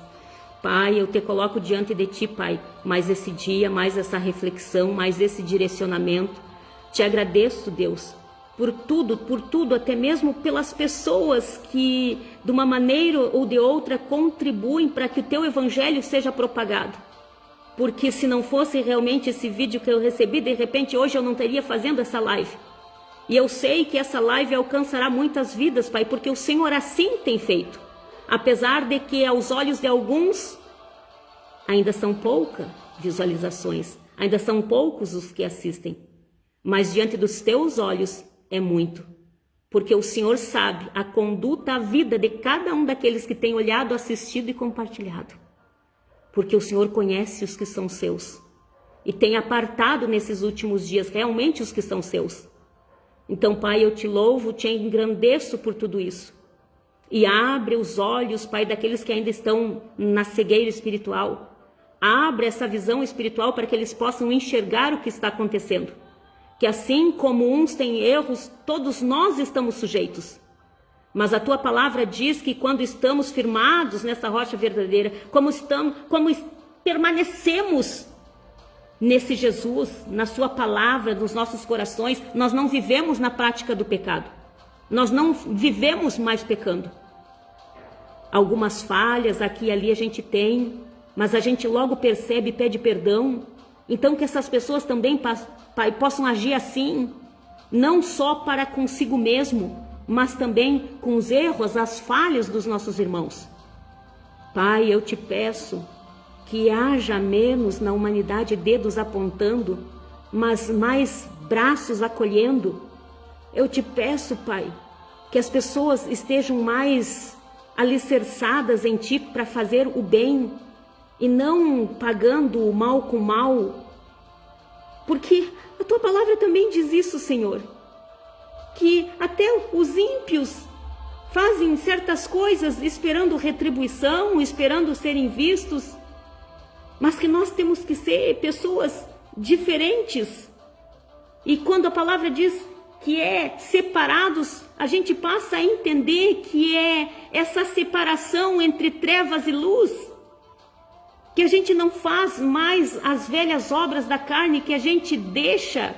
Pai, eu te coloco diante de ti, Pai, mais esse dia, mais essa reflexão, mais esse direcionamento. Te agradeço, Deus, por tudo, até mesmo pelas pessoas que, de uma maneira ou de outra, contribuem para que o teu evangelho seja propagado. Porque se não fosse realmente esse vídeo que eu recebi, de repente hoje eu não estaria fazendo essa live. E eu sei que essa live alcançará muitas vidas, Pai, porque o Senhor assim tem feito. Apesar de que aos olhos de alguns ainda são poucas visualizações, ainda são poucos os que assistem. Mas diante dos teus olhos é muito. Porque o Senhor sabe a conduta, a vida de cada um daqueles que tem olhado, assistido e compartilhado. Porque o Senhor conhece os que são seus. E tem apartado nesses últimos dias realmente os que são seus. Então, Pai, eu te louvo, te engrandeço por tudo isso. E abre os olhos, Pai, daqueles que ainda estão na cegueira espiritual. Abre essa visão espiritual para que eles possam enxergar o que está acontecendo. Que assim como uns têm erros, todos nós estamos sujeitos. Mas a tua palavra diz que quando estamos firmados nessa rocha verdadeira, como permanecemos nesse Jesus, na sua palavra, nos nossos corações, nós não vivemos na prática do pecado. Nós não vivemos mais pecando. Algumas falhas aqui e ali a gente tem, mas a gente logo percebe e pede perdão. Então que essas pessoas também, Pai, possam agir assim, não só para consigo mesmo, mas também com os erros, as falhas dos nossos irmãos. Pai, eu te peço que haja menos na humanidade dedos apontando, mas mais braços acolhendo. Eu te peço, Pai, que as pessoas estejam mais alicerçadas em Ti para fazer o bem e não pagando o mal com o mal. Porque a Tua palavra também diz isso, Senhor, que até os ímpios fazem certas coisas esperando retribuição, esperando serem vistos, mas que nós temos que ser pessoas diferentes. E quando a palavra diz que é separados, a gente passa a entender que é essa separação entre trevas e luz, que a gente não faz mais as velhas obras da carne, que a gente deixa.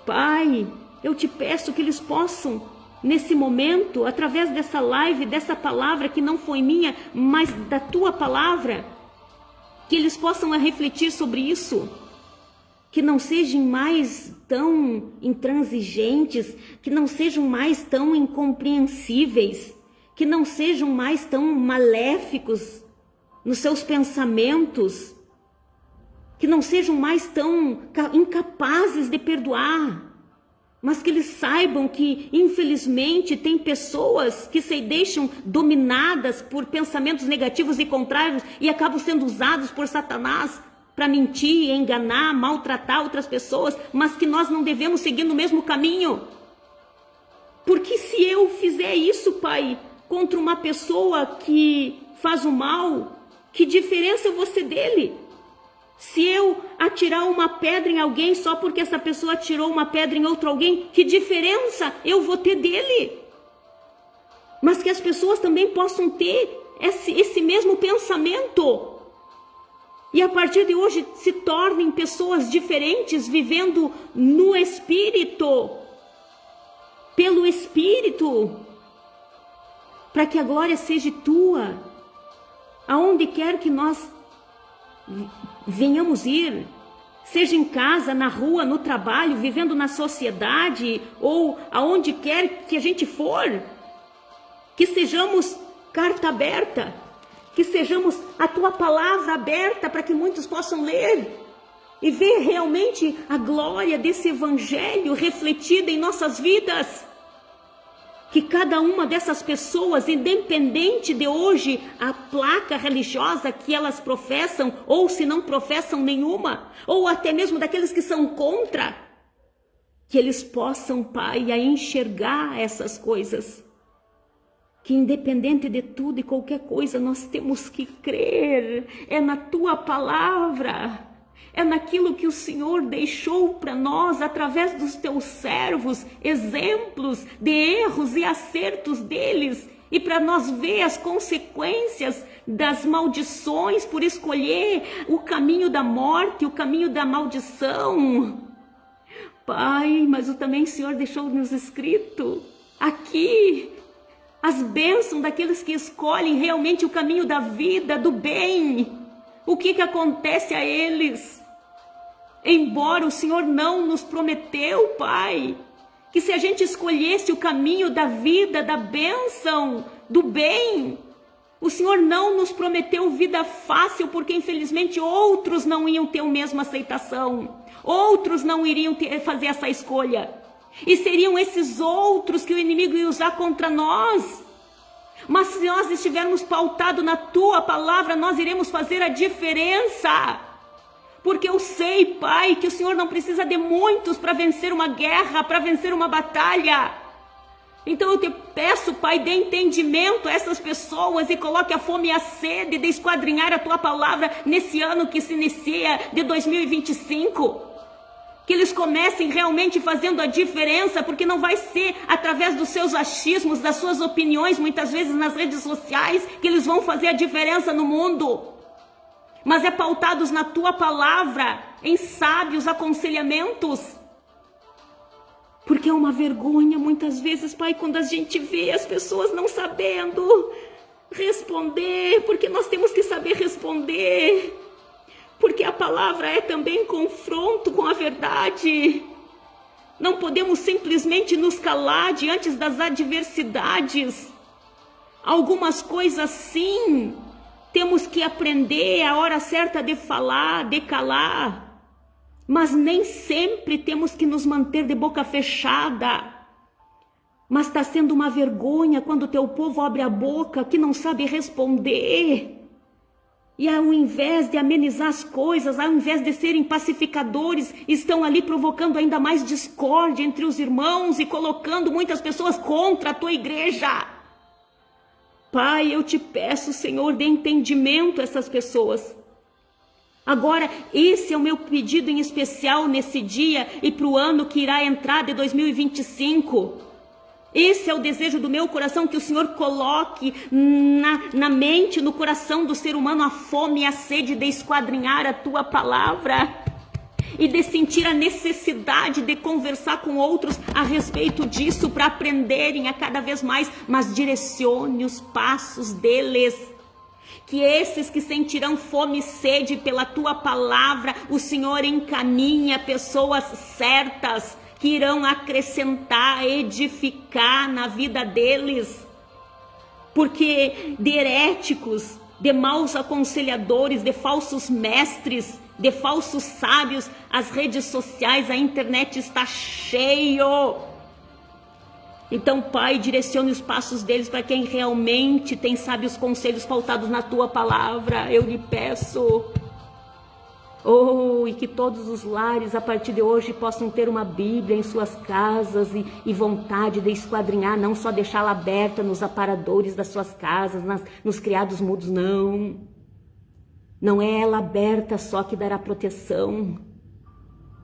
Pai, eu te peço que eles possam, nesse momento, através dessa live, dessa palavra que não foi minha, mas da tua palavra, que eles possam refletir sobre isso, que não sejam mais tão intransigentes, que não sejam mais tão incompreensíveis, que não sejam mais tão maléficos nos seus pensamentos, que não sejam mais tão incapazes de perdoar, mas que eles saibam que, infelizmente, tem pessoas que se deixam dominadas por pensamentos negativos e contrários e acabam sendo usados por Satanás para mentir, enganar, maltratar outras pessoas, mas que nós não devemos seguir no mesmo caminho. Porque se eu fizer isso, Pai, contra uma pessoa que faz o mal, que diferença eu vou ser dele? Se eu atirar uma pedra em alguém só porque essa pessoa atirou uma pedra em outro alguém, que diferença eu vou ter dele? Mas que as pessoas também possam ter esse mesmo pensamento. E a partir de hoje se tornem pessoas diferentes, vivendo no Espírito, pelo Espírito, para que a glória seja tua, aonde quer que nós venhamos ir, seja em casa, na rua, no trabalho, vivendo na sociedade ou aonde quer que a gente for, que sejamos carta aberta, que sejamos a tua palavra aberta para que muitos possam ler e ver realmente a glória desse evangelho refletida em nossas vidas. Que cada uma dessas pessoas, independente de hoje a placa religiosa que elas professam, ou se não professam nenhuma, ou até mesmo daqueles que são contra, que eles possam, Pai, a enxergar essas coisas. que independente de tudo e qualquer coisa, nós temos que crer, é na tua palavra, é naquilo que o Senhor deixou para nós, através dos teus servos, exemplos de erros e acertos deles, e para nós ver as consequências das maldições por escolher o caminho da morte, o caminho da maldição. Pai, mas também o Senhor deixou-nos escrito aqui as bênçãos daqueles que escolhem realmente o caminho da vida, do bem. O que acontece a eles? Embora o Senhor não nos prometeu, Pai, que se a gente escolhesse o caminho da vida, da bênção, do bem, o Senhor não nos prometeu vida fácil, porque infelizmente outros não iam ter a mesma aceitação, outros não iriam fazer essa escolha, e seriam esses outros que o inimigo ia usar contra nós. Mas se nós estivermos pautados na tua palavra, nós iremos fazer a diferença. Porque eu sei, Pai, que o Senhor não precisa de muitos para vencer uma guerra, para vencer uma batalha. Então eu te peço, Pai, dê entendimento a essas pessoas e coloque a fome e a sede de esquadrinhar a tua palavra nesse ano que se inicia de 2025. Que eles comecem realmente fazendo a diferença, porque não vai ser através dos seus achismos, das suas opiniões, muitas vezes nas redes sociais, que eles vão fazer a diferença no mundo. Mas é pautados na tua palavra, em sábios aconselhamentos. Porque é uma vergonha muitas vezes, Pai, quando a gente vê as pessoas não sabendo responder, porque nós temos que saber responder. Porque a palavra é também confronto com a verdade. Não podemos simplesmente nos calar diante das adversidades. Algumas coisas sim, temos que aprender a hora certa de falar, de calar. Mas nem sempre temos que nos manter de boca fechada. Mas está sendo uma vergonha quando o teu povo abre a boca que não sabe responder. E ao invés de amenizar as coisas, ao invés de serem pacificadores, estão ali provocando ainda mais discórdia entre os irmãos e colocando muitas pessoas contra a tua igreja. Pai, eu te peço, Senhor, dê entendimento a essas pessoas. Agora, esse é o meu pedido em especial nesse dia e para o ano que irá entrar de 2025. Esse é o desejo do meu coração, que o Senhor coloque na mente, no coração do ser humano a fome e a sede de esquadrinhar a tua palavra e de sentir a necessidade de conversar com outros a respeito disso para aprenderem a cada vez mais, mas direcione os passos deles. Que esses que sentirão fome e sede pela tua palavra, o Senhor encaminha pessoas certas, que irão acrescentar, edificar na vida deles. Porque de heréticos, de maus aconselhadores, de falsos mestres, de falsos sábios, as redes sociais, a internet está cheio. Então, Pai, direcione os passos deles para quem realmente tem sábios conselhos pautados na tua palavra. Eu lhe peço. Oh, e que todos os lares a partir de hoje possam ter uma Bíblia em suas casas e vontade de esquadrinhar, não só deixá-la aberta nos aparadores das suas casas, nos criados mudos, não. Não é ela aberta só que dará proteção,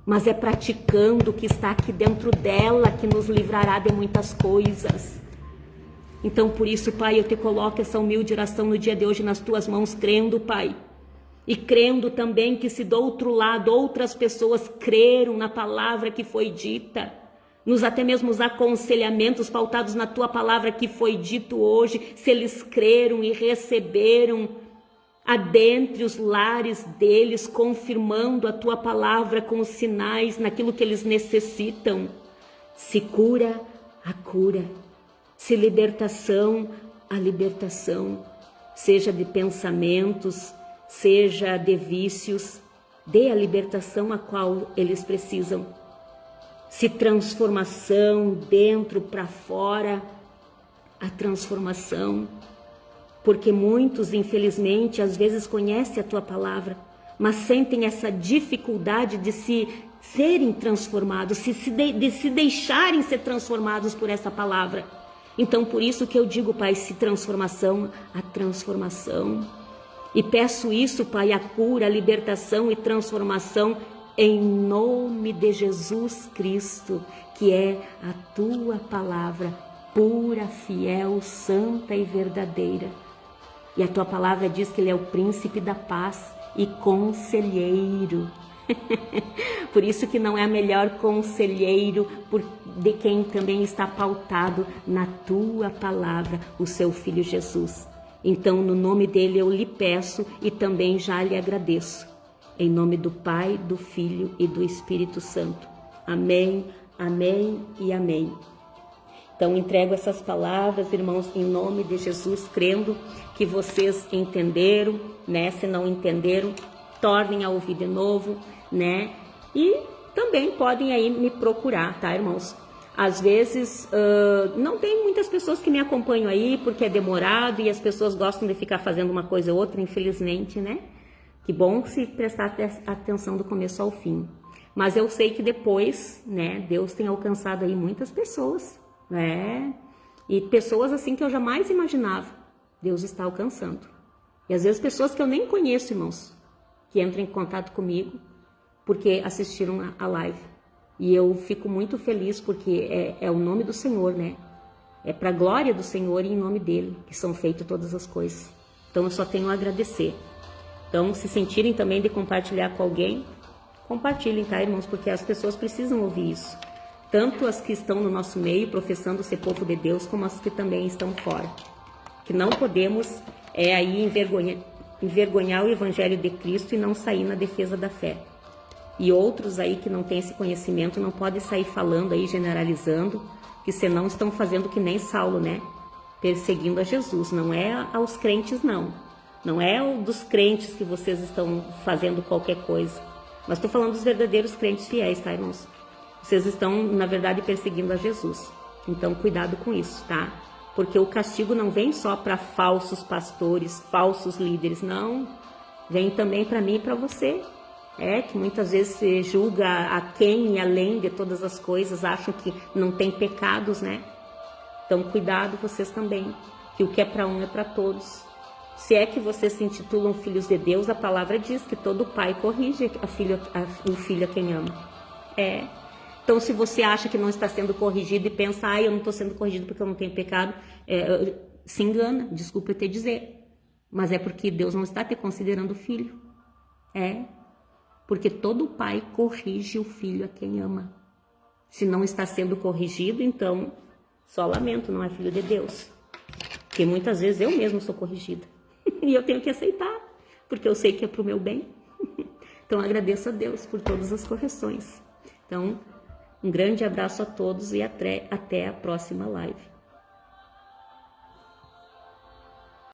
mas é praticando o que está aqui dentro dela que nos livrará de muitas coisas. Então, por isso, Pai, eu te coloco essa humilde oração no dia de hoje nas tuas mãos, crendo, Pai. E crendo também que se do outro lado outras pessoas creram na palavra que foi dita, nos até mesmo os aconselhamentos pautados na tua palavra que foi dito hoje, se eles creram e receberam adentre os lares deles, confirmando a tua palavra com os sinais naquilo que eles necessitam, se cura, a cura, se libertação, a libertação, seja de pensamentos, seja de vícios, dê a libertação a qual eles precisam. Se transformação dentro para fora, a transformação. Porque muitos, infelizmente, às vezes conhecem a tua palavra, mas sentem essa dificuldade de serem transformados, de se deixarem ser transformados por essa palavra. Então, por isso que eu digo, Pai, se transformação, a transformação. E peço isso, Pai, a cura, a libertação e transformação em nome de Jesus Cristo, que é a tua palavra pura, fiel, santa e verdadeira. E a tua palavra diz que ele é o príncipe da paz e conselheiro. Por isso que não é melhor conselheiro de quem também está pautado na tua palavra, o seu Filho Jesus. Então, no nome dele eu lhe peço e também já lhe agradeço. Em nome do Pai, do Filho e do Espírito Santo. Amém, amém e amém. Então, entrego essas palavras, irmãos, em nome de Jesus, crendo que vocês entenderam, né? Se não entenderam, tornem a ouvir de novo, né? E também podem aí me procurar, tá, irmãos? Às vezes, não tem muitas pessoas que me acompanham aí, porque é demorado e as pessoas gostam de ficar fazendo uma coisa ou outra, infelizmente, né? Que bom se prestar atenção do começo ao fim. Mas eu sei que depois, né, Deus tem alcançado aí muitas pessoas, né? E pessoas assim que eu jamais imaginava, Deus está alcançando. E às vezes pessoas que eu nem conheço, irmãos, que entram em contato comigo porque assistiram a live. E eu fico muito feliz porque é o nome do Senhor, né? É para a glória do Senhor e em nome dele que são feitas todas as coisas. Então eu só tenho a agradecer. Então, se sentirem também de compartilhar com alguém, compartilhem, tá, irmãos? Porque as pessoas precisam ouvir isso. Tanto as que estão no nosso meio, professando ser povo de Deus, como as que também estão fora. Que não podemos aí envergonhar o Evangelho de Cristo e não sair na defesa da fé. E outros aí que não têm esse conhecimento não podem sair falando aí, generalizando, que senão estão fazendo que nem Saulo, né? Perseguindo a Jesus. Não é aos crentes, não. Não é o dos crentes que vocês estão fazendo qualquer coisa. Mas estou falando dos verdadeiros crentes fiéis, tá, irmãos? Vocês estão, na verdade, perseguindo a Jesus. Então, cuidado com isso, tá? Porque o castigo não vem só para falsos pastores, falsos líderes, não. Vem também para mim e para você. Que muitas vezes se julga a quem e além de todas as coisas, acham que não tem pecados, né? Então, cuidado vocês também, que o que é para um é para todos. Se é que vocês se intitulam filhos de Deus, a palavra diz que todo pai corrige o filho a quem ama. Então, se você acha que não está sendo corrigido e pensa, eu não estou sendo corrigido porque eu não tenho pecado, se engana, desculpa eu te dizer. Mas é porque Deus não está te considerando filho. Porque todo pai corrige o filho a quem ama. Se não está sendo corrigido, então, só lamento, não é filho de Deus. Porque muitas vezes eu mesma sou corrigida. E eu tenho que aceitar, porque eu sei que é para o meu bem. Então, agradeço a Deus por todas as correções. Então, um grande abraço a todos e até a próxima live.